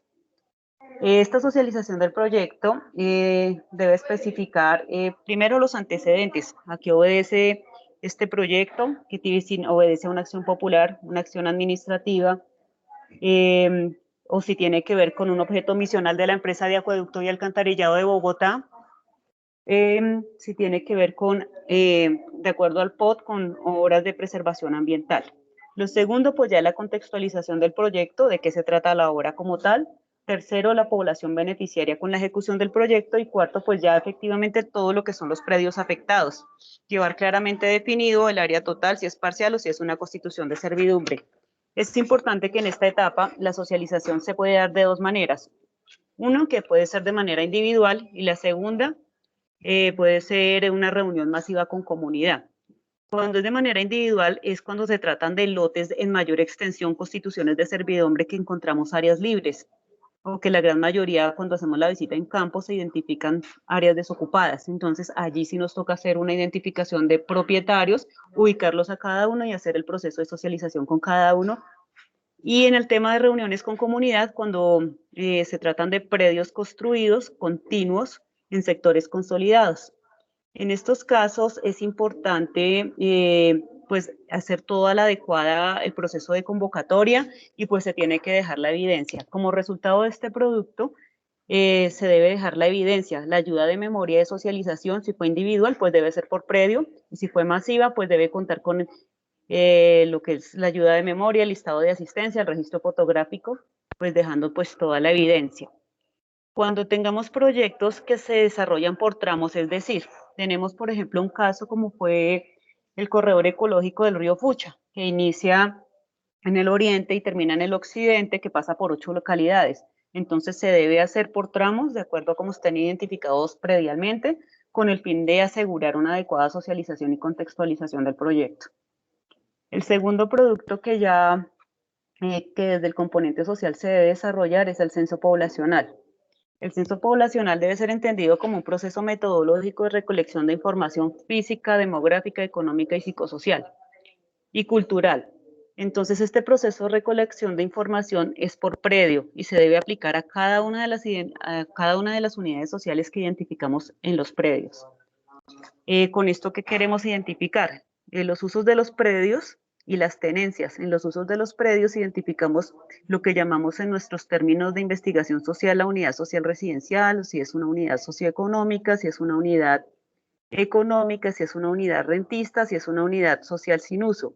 Speaker 4: Esta socialización del proyecto debe especificar primero los antecedentes, a qué obedece este proyecto, que obedece a una acción popular, una acción administrativa, o si tiene que ver con un objeto misional de la empresa de acueducto y alcantarillado de Bogotá, si tiene que ver con, de acuerdo al POT, con obras de preservación ambiental. Lo segundo, pues ya la contextualización del proyecto, de qué se trata la obra como tal. Tercero, la población beneficiaria con la ejecución del proyecto. Y cuarto, pues ya efectivamente todo lo que son los predios afectados. Llevar claramente definido el área total, si es parcial o si es una constitución de servidumbre. Es importante que en esta etapa la socialización se puede dar de dos maneras. Uno, que puede ser de manera individual, y la segunda, puede ser una reunión masiva con comunidad. Cuando es de manera individual es cuando se tratan de lotes en mayor extensión, constituciones de servidumbre, que encontramos áreas libres, o que la gran mayoría, cuando hacemos la visita en campo, se identifican áreas desocupadas. Entonces allí sí nos toca hacer una identificación de propietarios, ubicarlos a cada uno y hacer el proceso de socialización con cada uno. Y en el tema de reuniones con comunidad, cuando se tratan de predios construidos, continuos, en sectores consolidados. En estos casos es importante pues hacer toda la adecuada, el proceso de convocatoria, y pues se tiene que dejar la evidencia. Como resultado de este producto se debe dejar la evidencia, la ayuda de memoria de socialización. Si fue individual, pues debe ser por predio, y si fue masiva, pues debe contar con lo que es la ayuda de memoria, el listado de asistencia, el registro fotográfico, pues dejando pues toda la evidencia. Cuando tengamos proyectos que se desarrollan por tramos, es decir, tenemos, por ejemplo, un caso como fue el corredor ecológico del río Fucha, que inicia en el oriente y termina en el occidente, que pasa por 8 localidades. Entonces, se debe hacer por tramos, de acuerdo a cómo estén identificados predialmente, con el fin de asegurar una adecuada socialización y contextualización del proyecto. El segundo producto que desde el componente social se debe desarrollar es el censo poblacional. El censo poblacional debe ser entendido como un proceso metodológico de recolección de información física, demográfica, económica y psicosocial y cultural. Entonces, este proceso de recolección de información es por predio y se debe aplicar a cada una de las unidades sociales que identificamos en los predios. Con esto, ¿qué queremos identificar? Los usos de los predios y las tenencias. En los usos de los predios identificamos lo que llamamos en nuestros términos de investigación social la unidad social residencial, o si es una unidad socioeconómica, si es una unidad económica, si es una unidad rentista, si es una unidad social sin uso.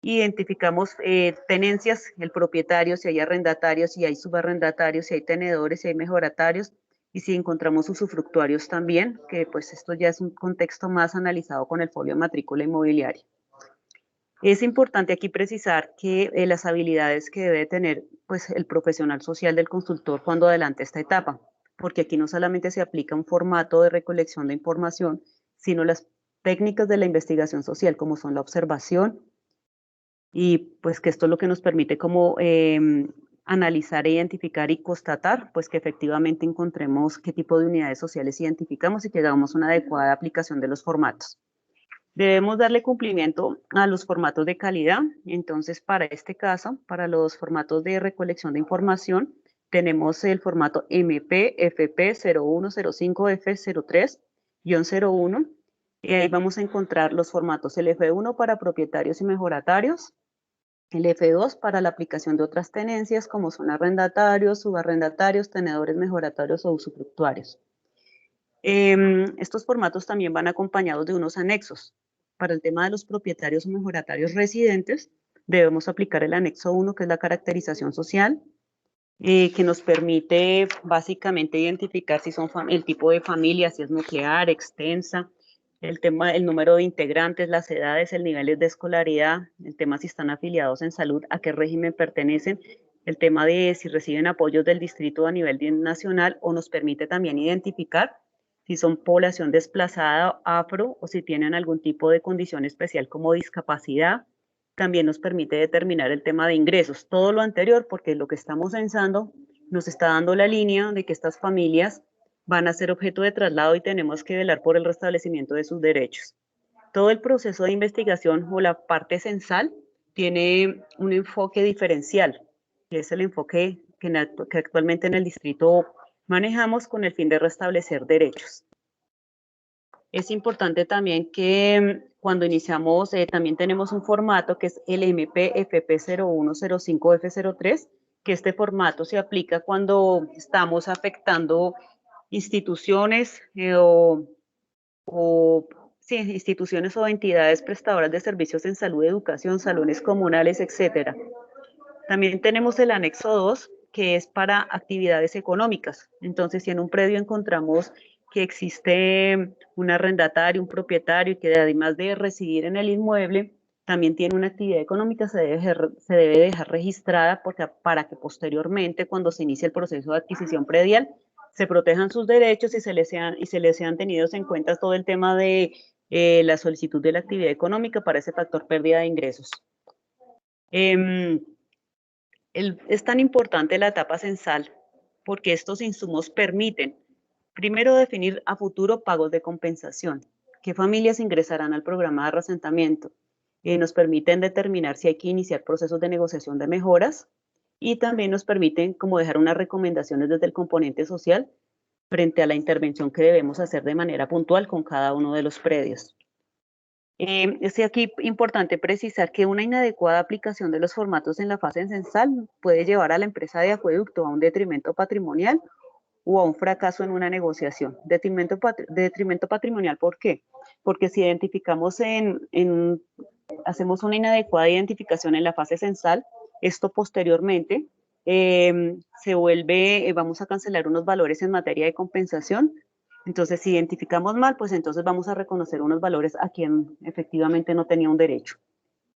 Speaker 4: Identificamos tenencias, el propietario, si hay arrendatarios, si hay subarrendatarios, si hay tenedores, si hay mejoratarios, y si encontramos usufructuarios también, que pues esto ya es un contexto más analizado con el folio de matrícula inmobiliaria. Es importante aquí precisar que las habilidades que debe tener pues, el profesional social del consultor cuando adelante esta etapa. porque aquí no solamente se aplica un formato de recolección de información, sino las técnicas de la investigación social, como son la observación, y pues que esto es lo que nos permite como analizar, identificar y constatar, pues que efectivamente encontremos qué tipo de unidades sociales identificamos y que hagamos una adecuada aplicación de los formatos. Debemos darle cumplimiento a los formatos de calidad. Entonces, para este caso, para los formatos de recolección de información, tenemos el formato MP-FP0105F03-01. Y ahí vamos a encontrar los formatos, el F1 para propietarios y mejoratarios, el F2 para la aplicación de otras tenencias como son arrendatarios, subarrendatarios, tenedores mejoratarios o usufructuarios. Estos formatos también van acompañados de unos anexos. Para el tema de los propietarios o mejoratarios residentes, debemos aplicar el anexo 1, que es la caracterización social, que nos permite básicamente identificar si son el tipo de familia, si es nuclear, extensa, el número de integrantes, las edades, el nivel de escolaridad, el tema si están afiliados en salud, a qué régimen pertenecen, el tema de si reciben apoyos del distrito a nivel nacional, o nos permite también identificar si son población desplazada, afro, o si tienen algún tipo de condición especial como discapacidad. También nos permite determinar el tema de ingresos. Todo lo anterior, porque lo que estamos censando nos está dando la línea de que estas familias van a ser objeto de traslado y tenemos que velar por el restablecimiento de sus derechos. Todo el proceso de investigación o la parte censal tiene un enfoque diferencial, que es el enfoque que actualmente en el distrito manejamos con el fin de restablecer derechos. Es importante también que cuando iniciamos, también tenemos un formato que es el MP-FP0105F03, que este formato se aplica cuando estamos afectando instituciones instituciones o entidades prestadoras de servicios en salud, educación, salones comunales, etc. También tenemos el anexo 2, que es para actividades económicas. Entonces, si en un predio encontramos que existe un arrendatario, un propietario, y que además de residir en el inmueble, también tiene una actividad económica, se debe dejar registrada para que posteriormente, cuando se inicie el proceso de adquisición predial, se protejan sus derechos y se les sean tenidos en cuenta todo el tema de la solicitud de la actividad económica para ese factor pérdida de ingresos. Es tan importante la etapa censal porque estos insumos permiten, primero, definir a futuro pagos de compensación, qué familias ingresarán al programa de reasentamiento, nos permiten determinar si hay que iniciar procesos de negociación de mejoras y también nos permiten como dejar unas recomendaciones desde el componente social frente a la intervención que debemos hacer de manera puntual con cada uno de los predios. Es aquí importante precisar que una inadecuada aplicación de los formatos en la fase censal puede llevar a la empresa de acueducto a un detrimento patrimonial o a un fracaso en una negociación. Detrimento patrimonial, ¿por qué? Porque si identificamos hacemos una inadecuada identificación en la fase censal, esto posteriormente se vuelve, vamos a cancelar unos valores en materia de compensación. Entonces, si identificamos mal, pues entonces vamos a reconocer unos valores a quien efectivamente no tenía un derecho.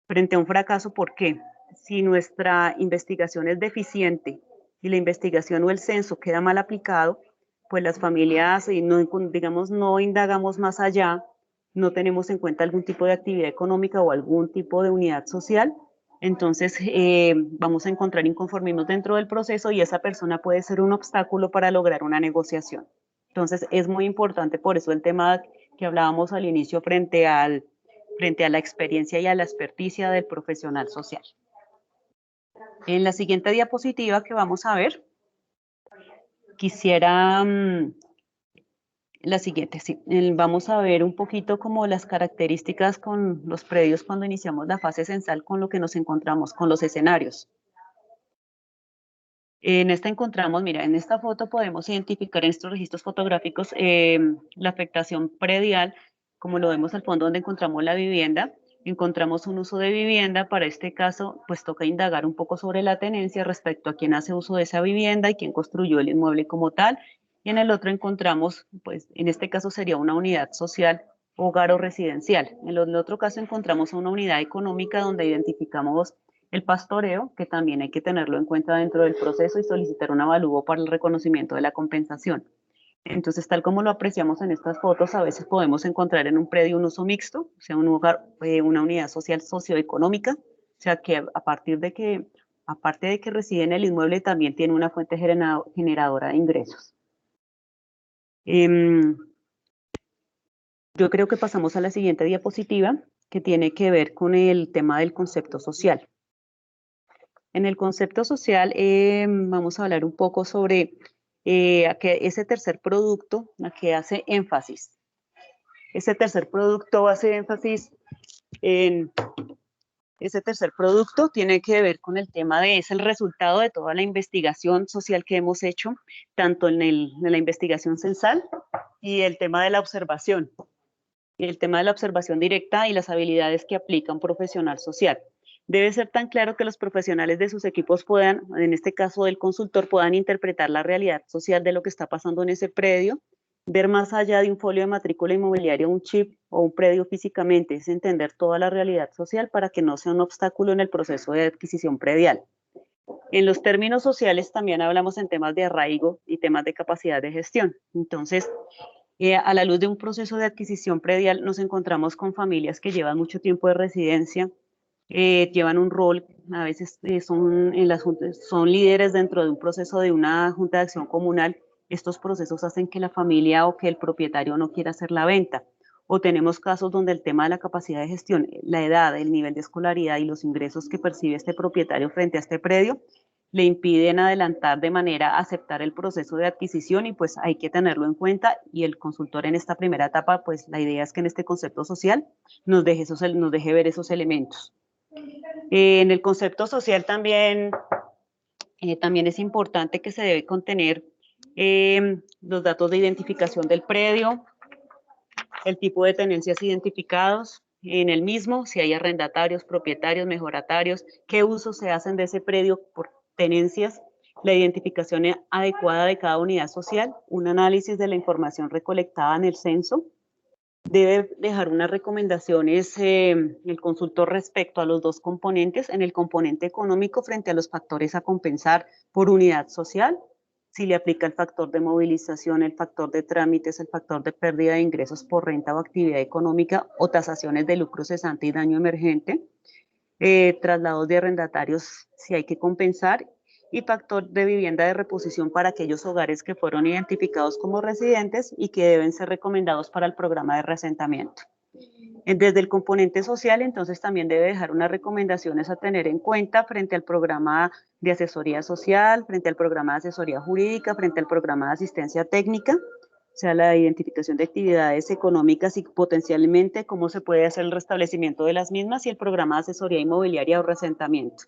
Speaker 4: Frente a un fracaso, ¿por qué? Si nuestra investigación es deficiente y la investigación o el censo queda mal aplicado, pues las familias, no indagamos más allá, no tenemos en cuenta algún tipo de actividad económica o algún tipo de unidad social, entonces vamos a encontrar inconformismos dentro del proceso y esa persona puede ser un obstáculo para lograr una negociación. Entonces es muy importante, por eso el tema que hablábamos al inicio frente a la experiencia y a la experticia del profesional social. En la siguiente diapositiva que vamos a ver, quisiera la siguiente, sí. Vamos a ver un poquito como las características con los predios cuando iniciamos la fase censal, con lo que nos encontramos, con los escenarios. En esta encontramos, mira, en esta foto podemos identificar en estos registros fotográficos la afectación predial, como lo vemos al fondo donde encontramos la vivienda. Encontramos un uso de vivienda, para este caso, pues toca indagar un poco sobre la tenencia respecto a quién hace uso de esa vivienda y quién construyó el inmueble como tal. Y en el otro encontramos, pues en este caso sería una unidad social, hogar o residencial. En el otro caso encontramos una unidad económica donde identificamos el pastoreo, que también hay que tenerlo en cuenta dentro del proceso y solicitar un avalúo para el reconocimiento de la compensación. Entonces, tal como lo apreciamos en estas fotos, a veces podemos encontrar en un predio un uso mixto, o sea, un lugar, una unidad social socioeconómica, o sea, que aparte de que reside en el inmueble, también tiene una fuente generadora de ingresos. Yo creo que pasamos a la siguiente diapositiva, que tiene que ver con el tema del concepto social. En el concepto social vamos a hablar un poco sobre ese tercer producto a que hace énfasis. Ese tercer producto hace énfasis en... Ese tercer producto tiene que ver con el tema de, es el resultado de toda la investigación social que hemos hecho, tanto en la investigación censal y el tema de la observación. Y el tema de la observación directa y las habilidades que aplica un profesional social. Debe ser tan claro que los profesionales de sus equipos puedan, en este caso del consultor, puedan interpretar la realidad social de lo que está pasando en ese predio, ver más allá de un folio de matrícula inmobiliaria, un chip o un predio físicamente, es entender toda la realidad social para que no sea un obstáculo en el proceso de adquisición predial. En los términos sociales también hablamos en temas de arraigo y temas de capacidad de gestión. Entonces, a la luz de un proceso de adquisición predial nos encontramos con familias que llevan mucho tiempo de residencia, llevan un rol, a veces son líderes dentro de un proceso de una junta de acción comunal. Estos procesos hacen que la familia o que el propietario no quiera hacer la venta. O tenemos casos donde el tema de la capacidad de gestión, la edad, el nivel de escolaridad y los ingresos que percibe este propietario frente a este predio le impiden adelantar de manera a aceptar el proceso de adquisición y pues hay que tenerlo en cuenta y el consultor en esta primera etapa, pues la idea es que en este concepto social nos deje ver esos elementos. En el concepto social también es importante que se debe contener los datos de identificación del predio, el tipo de tenencias identificados en el mismo, si hay arrendatarios, propietarios, mejoratarios, qué usos se hacen de ese predio por tenencias, la identificación adecuada de cada unidad social, un análisis de la información recolectada en el censo. Debe dejar unas recomendaciones el consultor respecto a los dos componentes, en el componente económico frente a los factores a compensar por unidad social, si le aplica el factor de movilización, el factor de trámites, el factor de pérdida de ingresos por renta o actividad económica o tasaciones de lucro cesante y daño emergente, traslados de arrendatarios si hay que compensar y factor de vivienda de reposición para aquellos hogares que fueron identificados como residentes y que deben ser recomendados para el programa de reasentamiento. Desde el componente social, entonces, también debe dejar unas recomendaciones a tener en cuenta frente al programa de asesoría social, frente al programa de asesoría jurídica, frente al programa de asistencia técnica, o sea, la identificación de actividades económicas y potencialmente cómo se puede hacer el restablecimiento de las mismas y el programa de asesoría inmobiliaria o reasentamiento.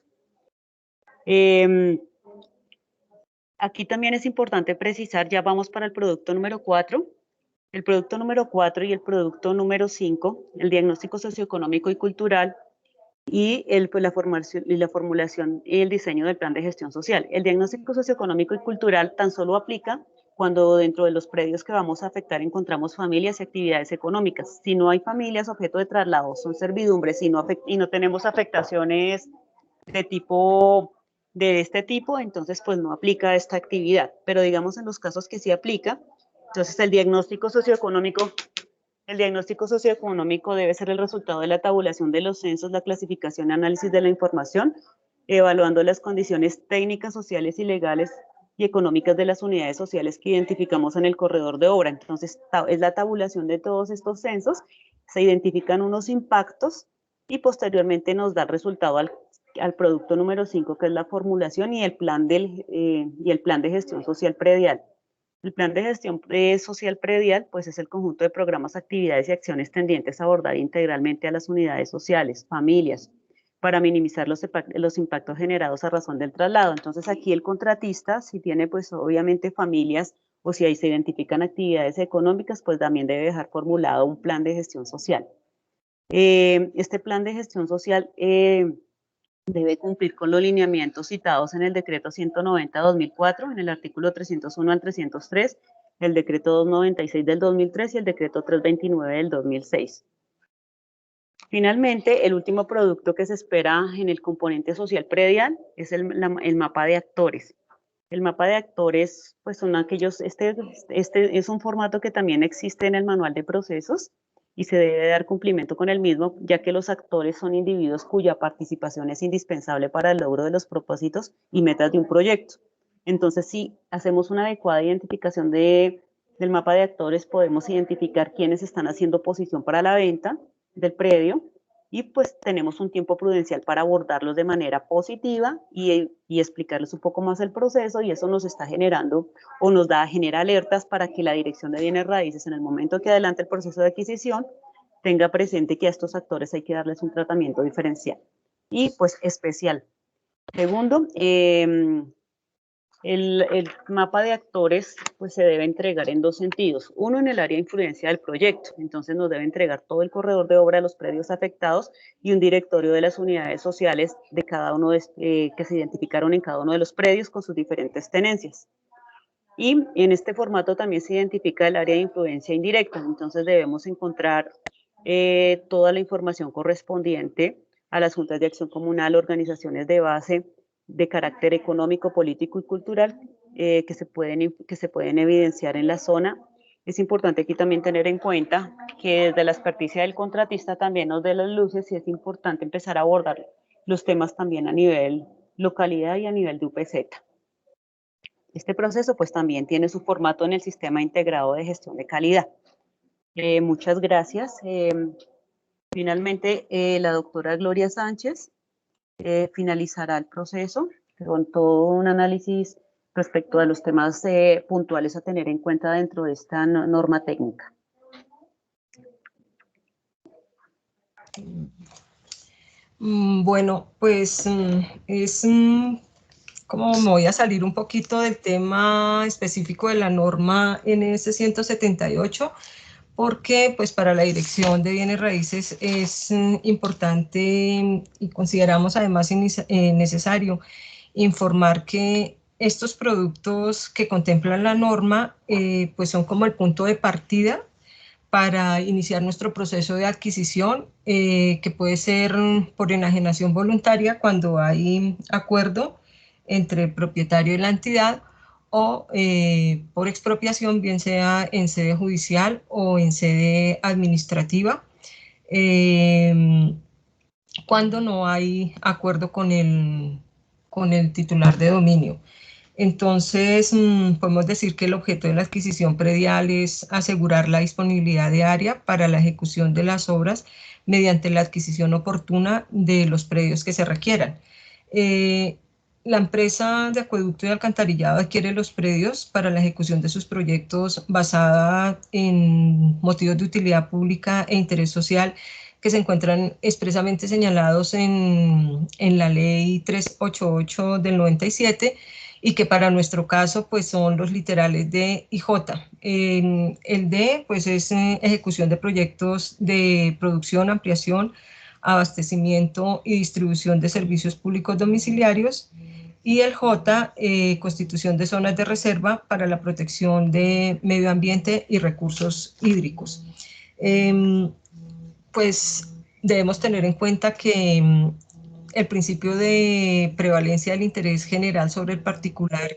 Speaker 4: Aquí también es importante precisar, ya vamos para el producto número 4, el producto número 4 y el producto número 5, el diagnóstico socioeconómico y cultural y la formulación y el diseño del plan de gestión social. El diagnóstico socioeconómico y cultural tan solo aplica cuando dentro de los predios que vamos a afectar encontramos familias y actividades económicas. Si no hay familias objeto de traslado, son servidumbres y no tenemos afectaciones de este tipo, entonces pues no aplica esta actividad. Pero digamos en los casos que sí aplica, entonces el diagnóstico socioeconómico debe ser el resultado de la tabulación de los censos, la clasificación y análisis de la información, evaluando las condiciones técnicas, sociales y legales y económicas de las unidades sociales que identificamos en el corredor de obra. Entonces es la tabulación de todos estos censos, se identifican unos impactos y posteriormente nos da el resultado al producto número 5, que es la formulación y el plan de gestión social predial. El plan de gestión social predial pues es el conjunto de programas, actividades y acciones tendientes a abordar integralmente a las unidades sociales, familias, para minimizar los impactos generados a razón del traslado. Entonces aquí el contratista, si tiene pues obviamente familias o si ahí se identifican actividades económicas, pues también debe dejar formulado un plan de gestión social. Este plan de gestión social debe cumplir con los lineamientos citados en el decreto 190/2004, en el artículo 301 al 303, el decreto 296 del 2003 y el decreto 329 del 2006. Finalmente, el último producto que se espera en el componente social predial es el mapa de actores. El mapa de actores, pues son aquellos, este es un formato que también existe en el manual de procesos y se debe dar cumplimiento con el mismo, ya que los actores son individuos cuya participación es indispensable para el logro de los propósitos y metas de un proyecto. Entonces, si hacemos una adecuada identificación del mapa de actores, podemos identificar quiénes están haciendo oposición para la venta del predio, y pues tenemos un tiempo prudencial para abordarlos de manera positiva y explicarles un poco más el proceso, y eso nos está generando o genera alertas para que la Dirección de Bienes Raíces, en el momento que adelante el proceso de adquisición, tenga presente que a estos actores hay que darles un tratamiento diferencial y pues especial. Segundo, el mapa de actores pues, se debe entregar en dos sentidos. Uno, en el área de influencia del proyecto. Entonces nos debe entregar todo el corredor de obra de los predios afectados y un directorio de las unidades sociales de cada uno que se identificaron en cada uno de los predios con sus diferentes tenencias. Y en este formato también se identifica el área de influencia indirecta. Entonces debemos encontrar toda la información correspondiente a las juntas de acción comunal, organizaciones de base, de carácter económico, político y cultural que se pueden evidenciar en la zona. Es importante aquí también tener en cuenta que desde la experticia del contratista también nos dé las luces, y es importante empezar a abordar los temas también a nivel localidad y a nivel de UPZ. Este proceso pues también tiene su formato en el Sistema Integrado de Gestión de Calidad. Muchas gracias. Finalmente, la doctora Gloria Sánchez finalizará el proceso con todo un análisis respecto a los temas puntuales a tener en cuenta dentro de esta norma técnica.
Speaker 3: Bueno, pues como me voy a salir un poquito del tema específico de la norma NS 178, porque pues para la Dirección de Bienes Raíces es importante y consideramos además necesario informar que estos productos que contemplan la norma pues son como el punto de partida para iniciar nuestro proceso de adquisición, que puede ser por enajenación voluntaria cuando hay acuerdo entre el propietario y la entidad, o por expropiación, bien sea en sede judicial o en sede administrativa, cuando no hay acuerdo con el titular de dominio. Entonces, podemos decir que el objeto de la adquisición predial es asegurar la disponibilidad de área para la ejecución de las obras mediante la adquisición oportuna de los predios que se requieran. La empresa de acueducto y alcantarillado adquiere los predios para la ejecución de sus proyectos basada en motivos de utilidad pública e interés social que se encuentran expresamente señalados en la ley 388 del 97, y que para nuestro caso pues son los literales D y J. El D pues es ejecución de proyectos de producción, ampliación, abastecimiento y distribución de servicios públicos domiciliarios, y el J, constitución de zonas de reserva para la protección de medio ambiente y recursos hídricos. Pues debemos tener en cuenta que el principio de prevalencia del interés general sobre el particular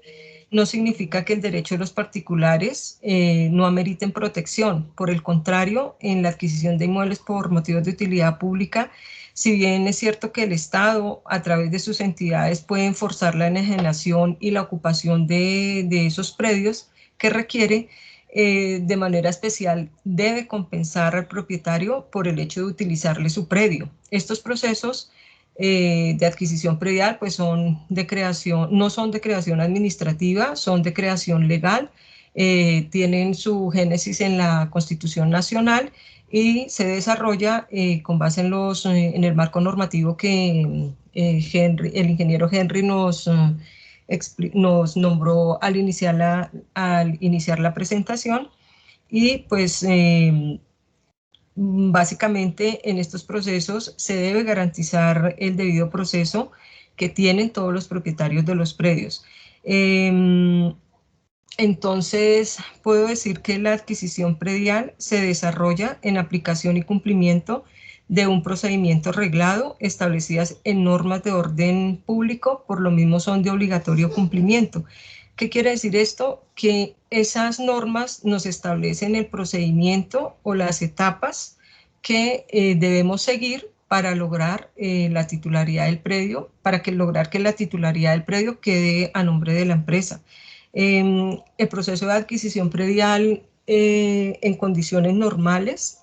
Speaker 3: no significa que el derecho de los particulares no ameriten protección. Por el contrario, en la adquisición de inmuebles por motivos de utilidad pública, si bien es cierto que el Estado, a través de sus entidades, pueden forzar la enajenación y la ocupación de esos predios que requiere, de manera especial debe compensar al propietario por el hecho de utilizarle su predio. Estos procesos de adquisición predial pues son de creación, no son de creación administrativa, son de creación legal, tienen su génesis en la Constitución Nacional y se desarrolla con base en el marco normativo que el ingeniero Henry nos nombró al iniciar la presentación. Y pues básicamente en estos procesos se debe garantizar el debido proceso que tienen todos los propietarios de los predios. Entonces, puedo decir que la adquisición predial se desarrolla en aplicación y cumplimiento de un procedimiento reglado establecidas en normas de orden público, por lo mismo son de obligatorio cumplimiento. ¿Qué quiere decir esto? Que esas normas nos establecen el procedimiento o las etapas que debemos seguir para lograr la titularidad del predio, lograr que la titularidad del predio quede a nombre de la empresa. El proceso de adquisición predial en condiciones normales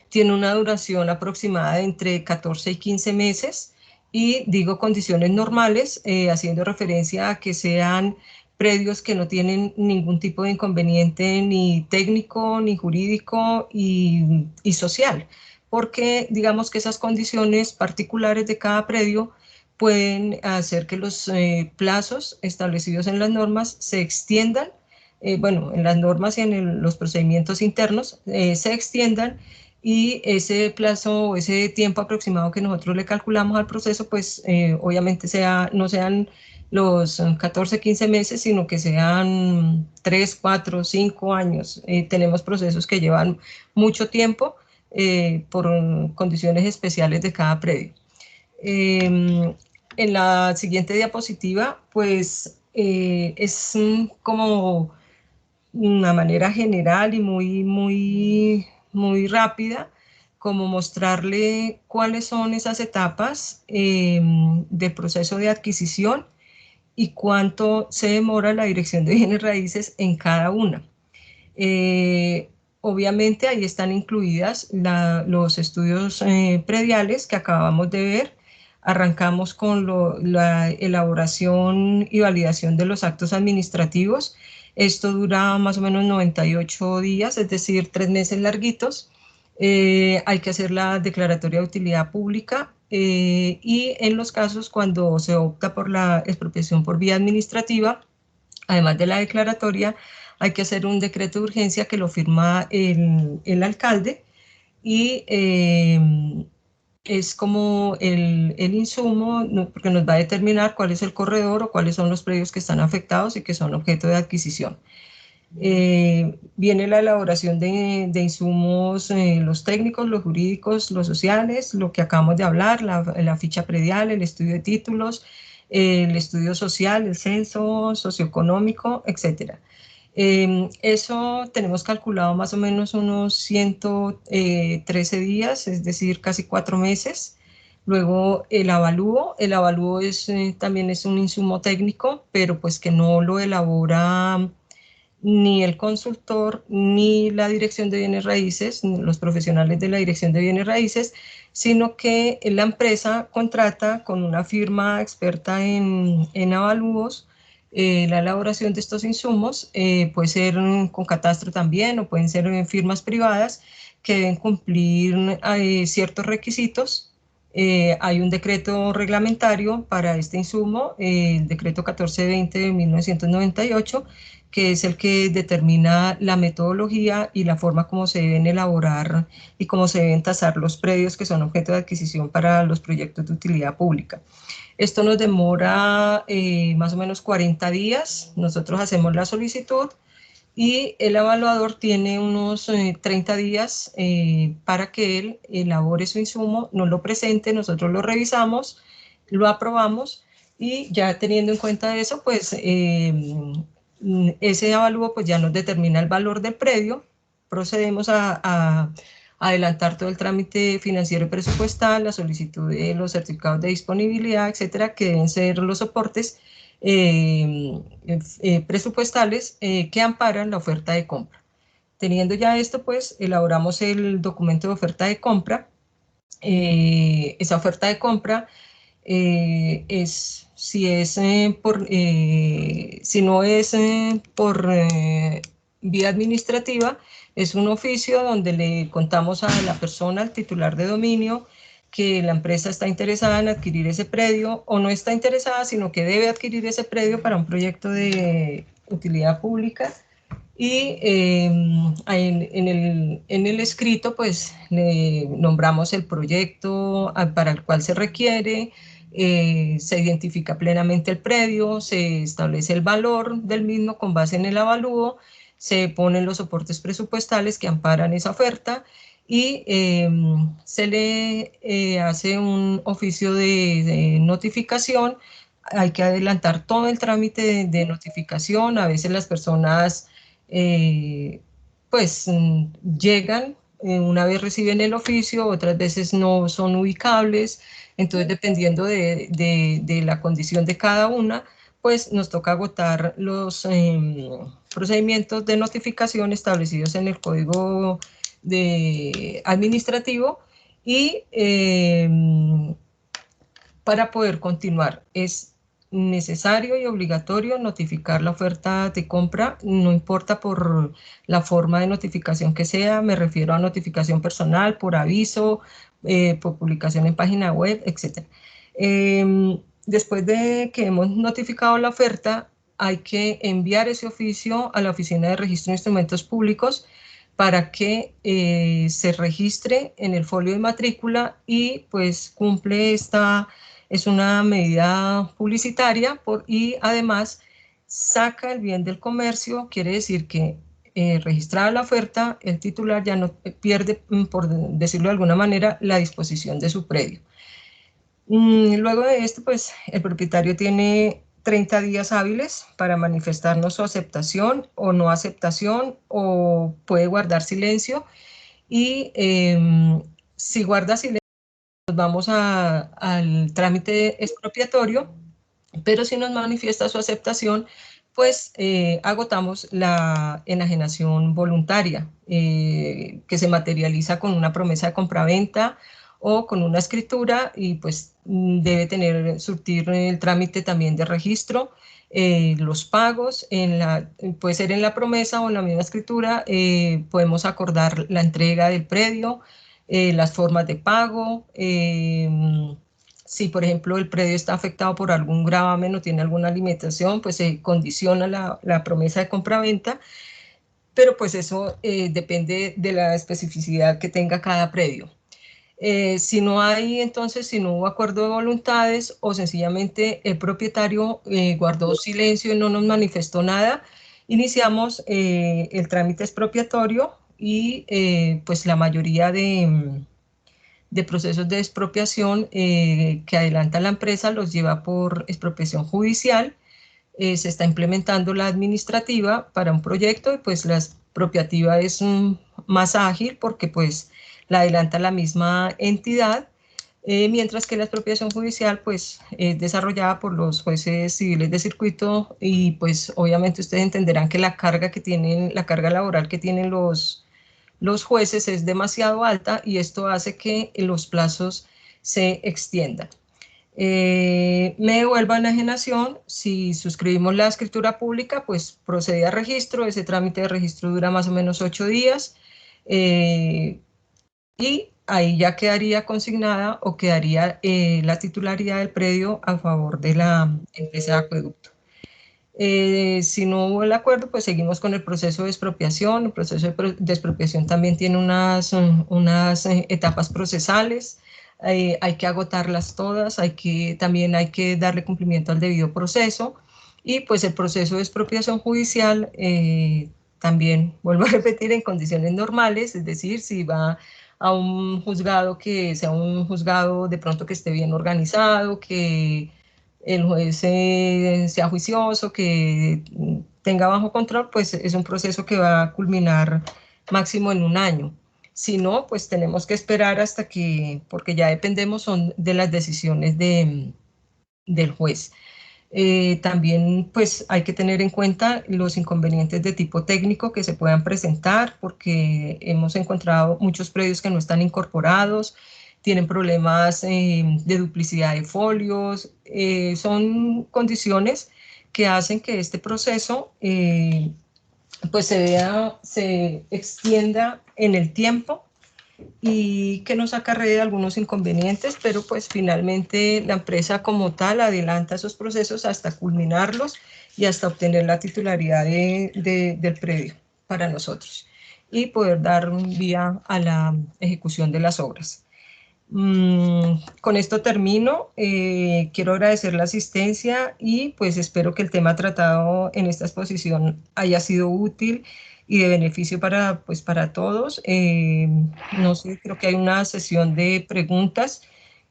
Speaker 3: tiene una duración aproximada de entre 14 y 15 meses, y digo condiciones normales, haciendo referencia a que sean predios que no tienen ningún tipo de inconveniente ni técnico, ni jurídico y social, porque digamos que esas condiciones particulares de cada predio pueden hacer que los plazos establecidos en las normas se extiendan, bueno, en las normas y en los procedimientos internos se extiendan, y ese plazo, ese tiempo aproximado que nosotros le calculamos al proceso, pues obviamente no sean los 14, 15 meses, sino que sean 3, 4, 5 años. Tenemos procesos que llevan mucho tiempo por condiciones especiales de cada predio. En la siguiente diapositiva, pues es como una manera general y muy rápida, como mostrarle cuáles son esas etapas del proceso de adquisición y cuánto se demora la dirección de bienes raíces en cada una. Obviamente ahí están incluidas los estudios prediales que acabamos de ver. Arrancamos con la elaboración y validación de los actos administrativos. Esto dura más o menos 98 días, es decir, 3 meses larguitos. Hay que hacer la declaratoria de utilidad pública y en los casos cuando se opta por la expropiación por vía administrativa, además de la declaratoria, hay que hacer un decreto de urgencia que lo firma el alcalde, y es como el insumo, porque nos va a determinar cuál es el corredor o cuáles son los predios que están afectados y que son objeto de adquisición. Viene la elaboración de insumos, los técnicos, los jurídicos, los sociales, lo que acabamos de hablar, la ficha predial, el estudio de títulos, el estudio social, el censo socioeconómico, etcétera. Eso tenemos calculado más o menos unos 113 días, es decir, casi 4 meses. Luego el avalúo también es un insumo técnico, pero pues que no lo elabora ni el consultor, ni la dirección de bienes raíces, ni los profesionales de la dirección de bienes raíces, sino que la empresa contrata con una firma experta en avalúos la elaboración de estos insumos. Puede ser con catastro también, o pueden ser en firmas privadas que deben cumplir ciertos requisitos. Hay un decreto reglamentario para este insumo, el decreto 1420 de 1998, que es el que determina la metodología y la forma como se deben elaborar y cómo se deben tasar los predios que son objeto de adquisición para los proyectos de utilidad pública. Esto nos demora más o menos 40 días, nosotros hacemos la solicitud y el evaluador tiene unos 30 días para que él elabore su insumo, nos lo presente, nosotros lo revisamos, lo aprobamos, y ya teniendo en cuenta eso, pues ese avalúo pues ya nos determina el valor del predio. Procedemos a adelantar todo el trámite financiero y presupuestal, la solicitud de los certificados de disponibilidad, etcétera, que deben ser los soportes presupuestales que amparan la oferta de compra. Teniendo ya esto, pues enobramos el documento de oferta de compra. Esa oferta de compra si no es por vía administrativa, es un oficio donde le contamos a la persona, al titular de dominio, que la empresa está interesada en adquirir ese predio, o no está interesada, sino que debe adquirir ese predio para un proyecto de utilidad pública. Y en el escrito, pues, le nombramos el proyecto para el cual se requiere, se identifica plenamente el predio, se establece el valor del mismo con base en el avalúo, se ponen los soportes presupuestales que amparan esa oferta, y se le hace un oficio de notificación. Hay que adelantar todo el trámite de notificación. A veces las personas pues llegan una vez reciben el oficio, otras veces no son ubicables, entonces dependiendo de la condición de cada una, pues nos toca agotar los procedimientos de notificación establecidos en el Código Administrativo y para poder continuar es necesario y obligatorio notificar la oferta de compra, no importa por la forma de notificación que sea, me refiero a notificación personal, por aviso, por publicación en página web, etc. Después de que hemos notificado la oferta, hay que enviar ese oficio a la Oficina de Registro de Instrumentos Públicos para que se registre en el folio de matrícula y pues cumple es una medida publicitaria y además saca el bien del comercio, quiere decir que registrada la oferta, el titular ya no pierde, por decirlo de alguna manera, la disposición de su predio. Luego de esto, pues el propietario tiene 30 días hábiles para manifestarnos su aceptación o no aceptación, o puede guardar silencio, y si guarda silencio, pues vamos al trámite expropiatorio, pero si nos manifiesta su aceptación, pues agotamos la enajenación voluntaria, que se materializa con una promesa de compraventa o con una escritura, y pues debe surtir el trámite también de registro, los pagos, puede ser en la promesa o en la misma escritura, podemos acordar la entrega del predio, las formas de pago, si por ejemplo el predio está afectado por algún gravamen o tiene alguna limitación, pues se condiciona la promesa de compraventa, pero pues eso depende de la especificidad que tenga cada predio. Si no hay, entonces, si no hubo acuerdo de voluntades o sencillamente el propietario guardó silencio y no nos manifestó nada, iniciamos el trámite expropiatorio y pues la mayoría de procesos de expropiación que adelanta la empresa los lleva por expropiación judicial. Se está implementando la administrativa para un proyecto y pues la expropiativa es más ágil porque pues la adelanta la misma entidad, mientras que la expropiación judicial pues es desarrollada por los jueces civiles de circuito, y pues obviamente ustedes entenderán que la carga laboral que tienen los jueces es demasiado alta, y esto hace que los plazos se extiendan. Me devuelvo a enajenación. Si suscribimos la escritura pública, pues procede a registro. Ese trámite de registro dura más o menos 8 días, y ahí ya quedaría consignada o quedaría la titularidad del predio a favor de la empresa de acueducto. Si no hubo el acuerdo, pues seguimos con el proceso de expropiación. El proceso de expropiación también tiene unas etapas procesales. Hay que agotarlas todas, también hay que darle cumplimiento al debido proceso, y pues el proceso de expropiación judicial también, vuelvo a repetir, en condiciones normales, es decir, si va a un juzgado que sea un juzgado de pronto que esté bien organizado, que el juez sea juicioso, que tenga bajo control, pues es un proceso que va a culminar máximo en 1 año. Si no, pues tenemos que esperar hasta porque ya dependemos de las decisiones del juez. También pues hay que tener en cuenta los inconvenientes de tipo técnico que se puedan presentar, porque hemos encontrado muchos predios que no están incorporados, tienen problemas de duplicidad de folios, son condiciones que hacen que este proceso pues se extienda en el tiempo y que nos acarrea algunos inconvenientes, pero pues finalmente la empresa como tal adelanta esos procesos hasta culminarlos y hasta obtener la titularidad del predio para nosotros y poder dar vía a la ejecución de las obras. Con esto termino. Quiero agradecer la asistencia y pues espero que el tema tratado en esta exposición haya sido útil, y de beneficio pues, para todos. No sé, creo que hay una sesión de preguntas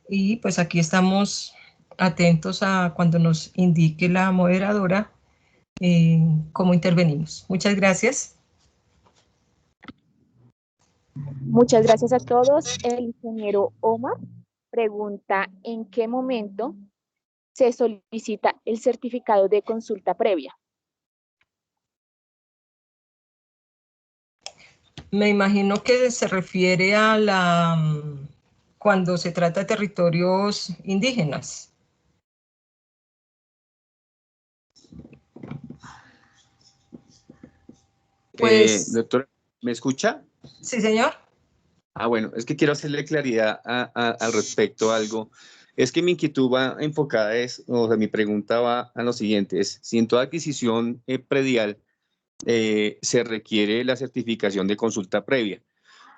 Speaker 3: y pues aquí estamos atentos a cuando nos indique la moderadora cómo intervenimos. Muchas gracias.
Speaker 5: Muchas gracias a todos. El ingeniero Omar pregunta, ¿en qué momento se solicita el certificado de consulta previa?
Speaker 3: Me imagino que se refiere a cuando se trata de territorios indígenas. Pues,
Speaker 6: doctor, ¿me escucha?
Speaker 3: Sí, señor.
Speaker 6: Bueno, es que quiero hacerle claridad al respecto a algo. Es que mi inquietud va enfocada, o sea, mi pregunta va a lo siguiente, es si en toda adquisición predial se requiere la certificación de consulta previa.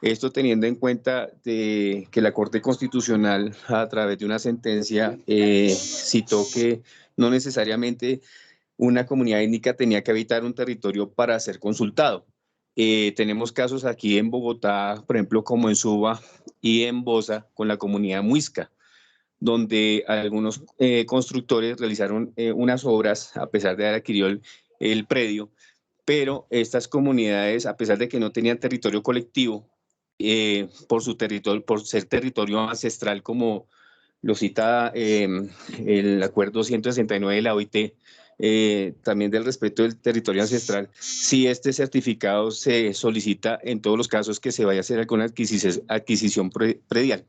Speaker 6: Esto teniendo en cuenta que la Corte Constitucional, a través de una sentencia, citó que no necesariamente una comunidad étnica tenía que habitar un territorio para ser consultado. Tenemos casos aquí en Bogotá, por ejemplo, como en Suba y en Bosa, con la comunidad muisca, donde algunos constructores realizaron unas obras a pesar de haber adquirido el predio, pero estas comunidades, a pesar de que no tenían territorio colectivo, por ser territorio ancestral, como lo cita el acuerdo 169 de la OIT, también del respeto del territorio ancestral, si este certificado se solicita en todos los casos que se vaya a hacer alguna adquisición predial.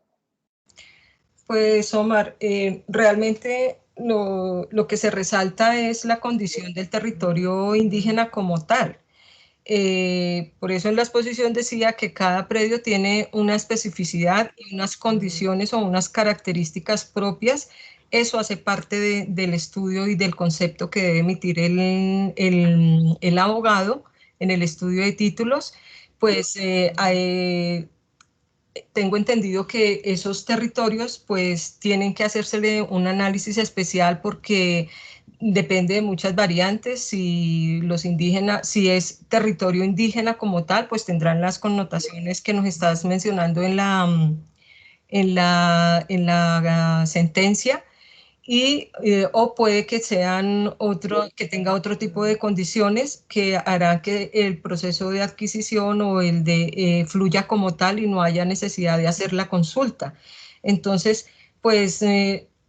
Speaker 3: Pues Omar, realmente lo que se resalta es la condición del territorio indígena como tal. Por eso en la exposición decía que cada predio tiene una especificidad y unas condiciones o unas características propias. Eso hace parte del estudio y del concepto que debe emitir el abogado en el estudio de títulos. Pues tengo entendido que esos territorios pues tienen que hacérsele un análisis especial porque depende de muchas variantes. Si los indígenas, si es territorio indígena como tal, pues tendrán las connotaciones que nos estás mencionando en la sentencia. O puede que que tenga otro tipo de condiciones que hará que el proceso de adquisición o el de fluya como tal y no haya necesidad de hacer la consulta. Entonces, pues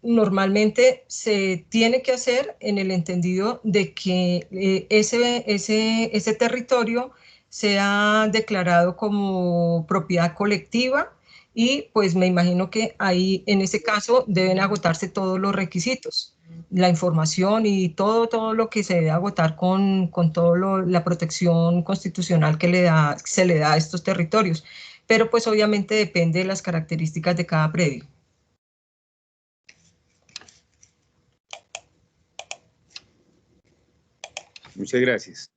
Speaker 3: normalmente se tiene que hacer en el entendido de que ese territorio sea declarado como propiedad colectiva. Y pues me imagino que ahí en ese caso deben agotarse todos los requisitos, la información y todo lo que se debe agotar con toda la protección constitucional que se le da a estos territorios. Pero pues obviamente depende de las características de cada predio.
Speaker 6: Muchas gracias.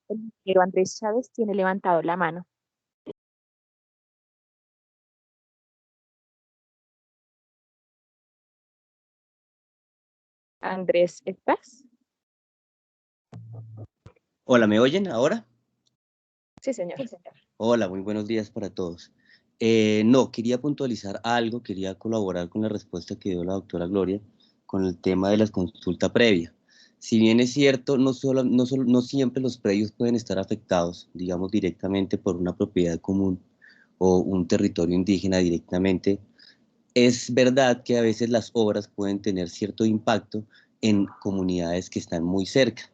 Speaker 5: El ingeniero Andrés Chávez tiene levantado la mano. Andrés, ¿estás?
Speaker 7: Hola, ¿me oyen ahora?
Speaker 5: Sí, señor.
Speaker 7: Hola, muy buenos días para todos. No, quería puntualizar algo, quería colaborar con la respuesta que dio la doctora Gloria con el tema de la consulta previa. Si bien es cierto, no siempre los predios pueden estar afectados, digamos, directamente por una propiedad común o un territorio indígena directamente. Es verdad que a veces las obras pueden tener cierto impacto en comunidades que están muy cerca.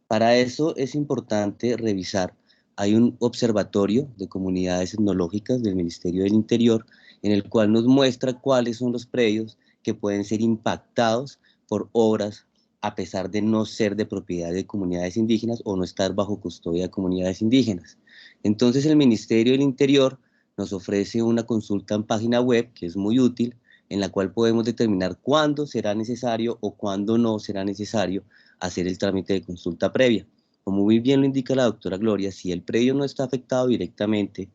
Speaker 7: Para eso es importante revisar. Hay un observatorio de comunidades etnológicas del Ministerio del Interior en el cual nos muestra cuáles son los predios que pueden ser impactados por obras a pesar de no ser de propiedad de comunidades indígenas o no estar bajo custodia de comunidades indígenas. Entonces el Ministerio del Interior nos ofrece una consulta en página web que es muy útil, en la cual podemos determinar cuándo será necesario o cuándo no será necesario hacer el trámite de consulta previa. Como muy bien lo indica la doctora Gloria, si el predio no está afectado directamente,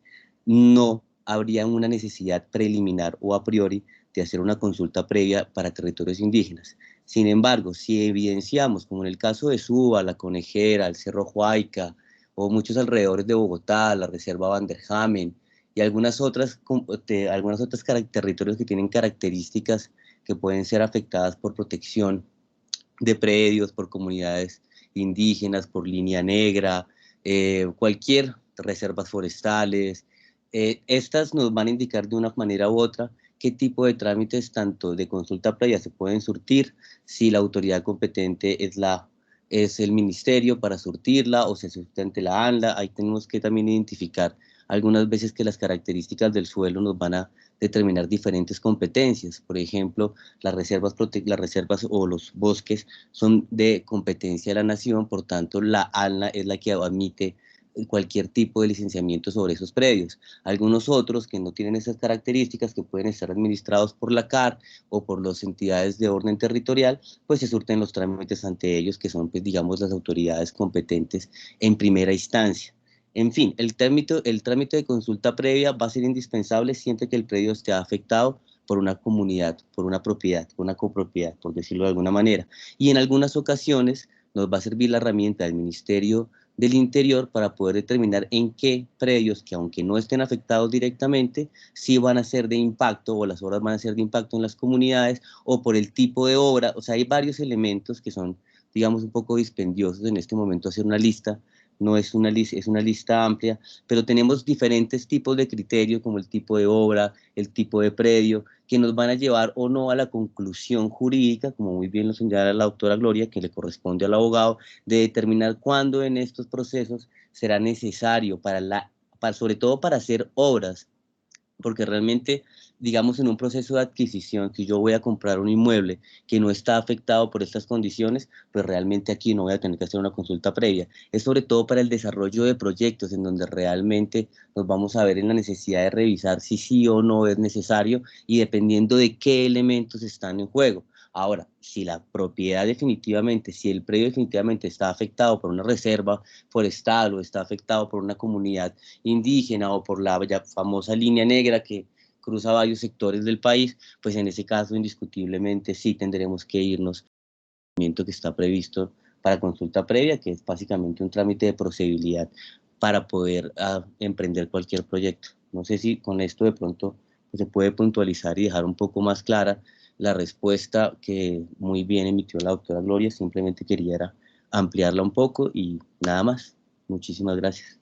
Speaker 7: no habría una necesidad preliminar o a priori de hacer una consulta previa para territorios indígenas. Sin embargo, si evidenciamos, como en el caso de Suba, La Conejera, el Cerro Huayca, o muchos alrededores de Bogotá, la Reserva Van der Hamen, y algunas otras territorios que tienen características que pueden ser afectadas por protección de predios, por comunidades indígenas, por línea negra, cualquier reservas forestales. Estas nos van a indicar de una manera u otra qué tipo de trámites tanto de consulta previa se pueden surtir, si la autoridad competente es el ministerio para surtirla o se surte ante la ANLA. Ahí tenemos que también identificar algunas veces que las características del suelo nos van a determinar diferentes competencias. Por ejemplo, las reservas o los bosques son de competencia de la nación, por tanto la ANLA es la que admite cualquier tipo de licenciamiento sobre esos predios. Algunos otros que no tienen esas características, que pueden estar administrados por la CAR o por las entidades de orden territorial, pues se surten los trámites ante ellos, que son, pues, digamos, las autoridades competentes en primera instancia. En fin, el trámite de consulta previa va a ser indispensable siempre que el predio esté afectado por una comunidad, por una propiedad, por una copropiedad, por decirlo de alguna manera. Y en algunas ocasiones nos va a servir la herramienta del Ministerio del Interior para poder determinar en qué predios, que aunque no estén afectados directamente, sí van a ser de impacto, o las obras van a ser de impacto en las comunidades, o por el tipo de obra. O sea, hay varios elementos que son, digamos, un poco dispendiosos en este momento hacer una lista. No es una lista, es una lista amplia, pero tenemos diferentes tipos de criterios, como el tipo de obra, el tipo de predio, que nos van a llevar o no a la conclusión jurídica, como muy bien lo señala la doctora Gloria, que le corresponde al abogado, de determinar cuándo en estos procesos será necesario, sobre todo para hacer obras, porque realmente, digamos, en un proceso de adquisición, si yo voy a comprar un inmueble que no está afectado por estas condiciones, pues realmente aquí no voy a tener que hacer una consulta previa. Es sobre todo para el desarrollo de proyectos en donde realmente nos vamos a ver en la necesidad de revisar si sí o no es necesario y dependiendo de qué elementos están en juego. Ahora, si la propiedad definitivamente, si el predio definitivamente está afectado por una reserva forestal o está afectado por una comunidad indígena o por la ya famosa línea negra que cruza varios sectores del país, pues en ese caso indiscutiblemente sí tendremos que irnos al procedimiento que está previsto para consulta previa, que es básicamente un trámite de procedibilidad para poder emprender cualquier proyecto. No sé si con esto de pronto pues, se puede puntualizar y dejar un poco más clara la respuesta que muy bien emitió la doctora Gloria. Simplemente quería ampliarla un poco y nada más. Muchísimas gracias.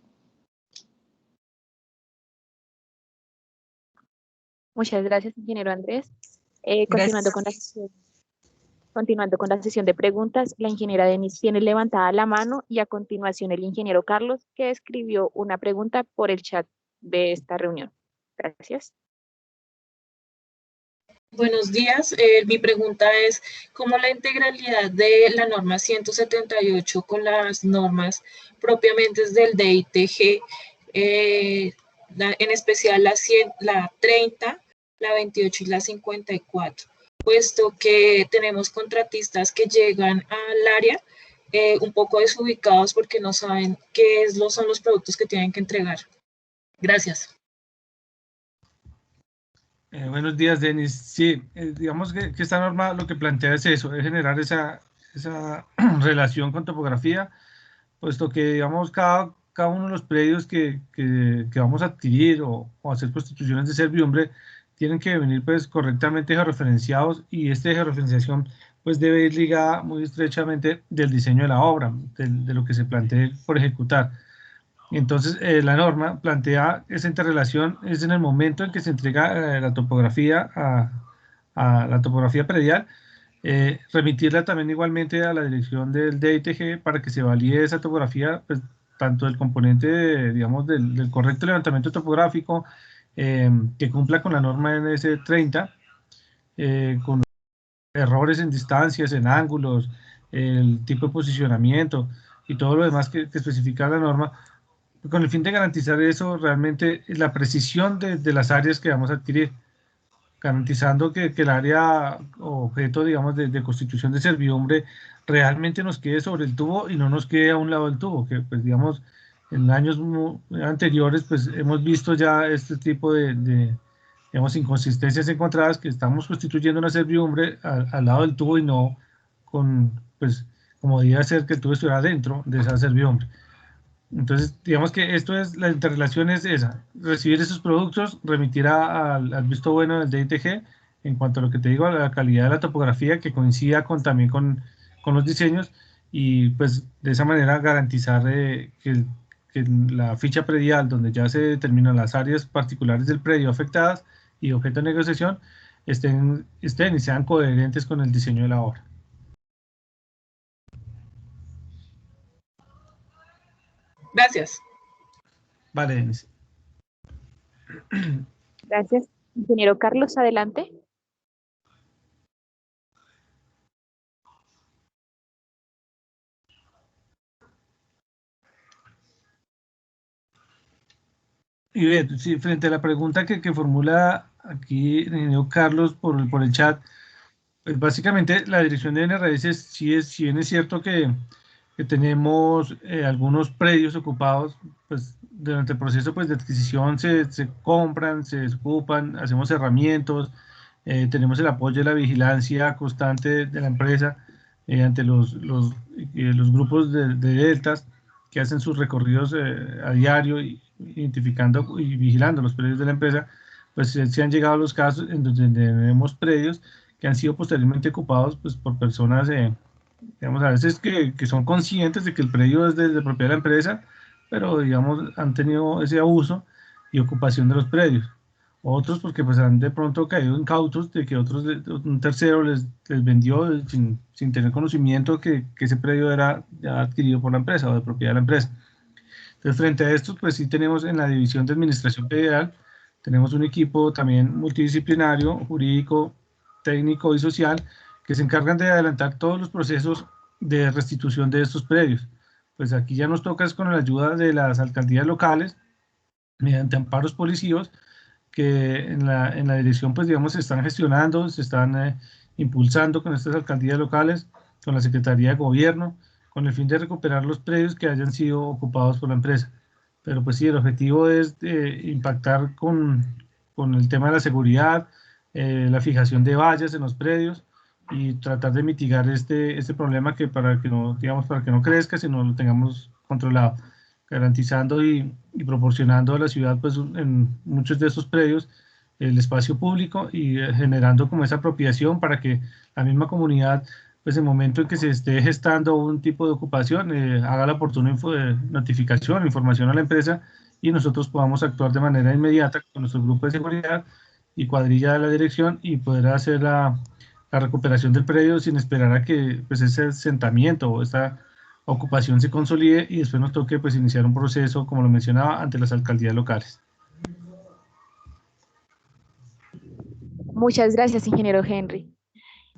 Speaker 5: Muchas gracias, ingeniero Andrés. Continuando con la sesión de preguntas, la ingeniera Denise tiene levantada la mano y a continuación el ingeniero Carlos, que escribió una pregunta por el chat de esta reunión. Gracias.
Speaker 8: Buenos días. Mi pregunta es, ¿cómo la integralidad de la norma 178 con las normas propiamente del DITG, en especial la 30, la 28 y la 54, puesto que tenemos contratistas que llegan al área un poco desubicados porque no saben qué son los productos que tienen que entregar? Gracias.
Speaker 2: Buenos días, Denis. Sí, digamos que esta norma lo que plantea es eso, es generar esa relación con topografía, puesto que, digamos, cada uno de los predios que vamos a adquirir o hacer constituciones de servidumbre tienen que venir pues correctamente georreferenciados, y esta georreferenciación pues debe ir ligada muy estrechamente del diseño de la obra, de lo que se plantee por ejecutar. Entonces, la norma plantea esa interrelación es en el momento en que se entrega la topografía a la topografía predial, remitirla también igualmente a la dirección del DITG para que se valide esa topografía, pues, tanto del componente, digamos, del correcto levantamiento topográfico, que cumpla con la norma NS30, con errores en distancias, en ángulos, el tipo de posicionamiento y todo lo demás que especifica la norma, con el fin de garantizar eso, realmente la precisión de las áreas que vamos a adquirir, garantizando que el área objeto, digamos, de constitución de servidumbre realmente nos quede sobre el tubo y no nos quede a un lado del tubo, que pues digamos, en años anteriores pues hemos visto ya este tipo digamos, inconsistencias encontradas, que estamos constituyendo una servidumbre al lado del tubo y no pues, como debía ser que tú estuvieras dentro de esa servidumbre. Entonces, digamos que esto es, la interrelación es esa, recibir esos productos, remitir al visto bueno del DITG, en cuanto a lo que te digo, a la calidad de la topografía, que coincida también con los diseños, y pues de esa manera garantizar que la ficha predial, donde ya se determinan las áreas particulares del predio afectadas y objeto de negociación, estén y sean coherentes con el diseño de la obra.
Speaker 8: Gracias.
Speaker 2: Vale, Denise.
Speaker 5: Gracias. Ingeniero Carlos, adelante.
Speaker 2: Y bien, sí, frente a la pregunta que formula aquí el ingeniero Carlos por el chat, pues básicamente la dirección de bienes raíces, si bien es cierto que tenemos algunos predios ocupados, pues durante el proceso pues, de adquisición se compran, se desocupan, hacemos cerramientos, tenemos el apoyo de la vigilancia constante de la empresa ante los grupos de deltas que hacen sus recorridos a diario, identificando y vigilando los predios de la empresa. Pues se han llegado a los casos en donde tenemos predios que han sido posteriormente ocupados pues, por personas, digamos, a veces que son conscientes de que el predio es de propiedad de la empresa, pero digamos han tenido ese abuso y ocupación de los predios. Otros porque pues han de pronto caído incautos de que un tercero les vendió sin tener conocimiento que ese predio era ya adquirido por la empresa o de propiedad de la empresa. Entonces, frente a esto, pues sí tenemos en la División de Administración Predial, tenemos un equipo también multidisciplinario, jurídico, técnico y social, que se encargan de adelantar todos los procesos de restitución de estos predios. Pues aquí ya nos toca es con la ayuda de las alcaldías locales, mediante amparos policivos, que en la dirección, pues digamos, se están gestionando, se están impulsando con estas alcaldías locales, con la Secretaría de Gobierno, con el fin de recuperar los predios que hayan sido ocupados por la empresa. Pero pues sí, el objetivo es impactar con el tema de la seguridad, la fijación de vallas en los predios y tratar de mitigar este problema para que no crezca, sino lo tengamos controlado, garantizando y proporcionando a la ciudad pues en muchos de estos predios el espacio público y generando como esa apropiación para que la misma comunidad pues en el momento en que se esté gestando un tipo de ocupación, haga la oportuna notificación, información a la empresa y nosotros podamos actuar de manera inmediata con nuestro grupo de seguridad y cuadrilla de la dirección y poder hacer la recuperación del predio sin esperar a que pues, ese asentamiento o esta ocupación se consolide y después nos toque pues, iniciar un proceso, como lo mencionaba, ante las alcaldías locales.
Speaker 5: Muchas gracias, ingeniero Henry.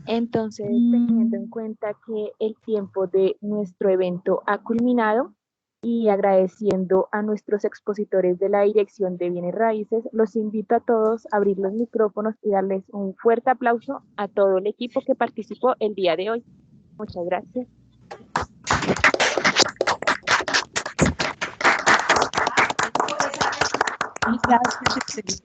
Speaker 5: Entonces, teniendo en cuenta que el tiempo de nuestro evento ha culminado y agradeciendo a nuestros expositores de la Dirección de Bienes Raíces, los invito a todos a abrir los micrófonos y darles un fuerte aplauso a todo el equipo que participó el día de hoy. Muchas gracias.
Speaker 3: Gracias.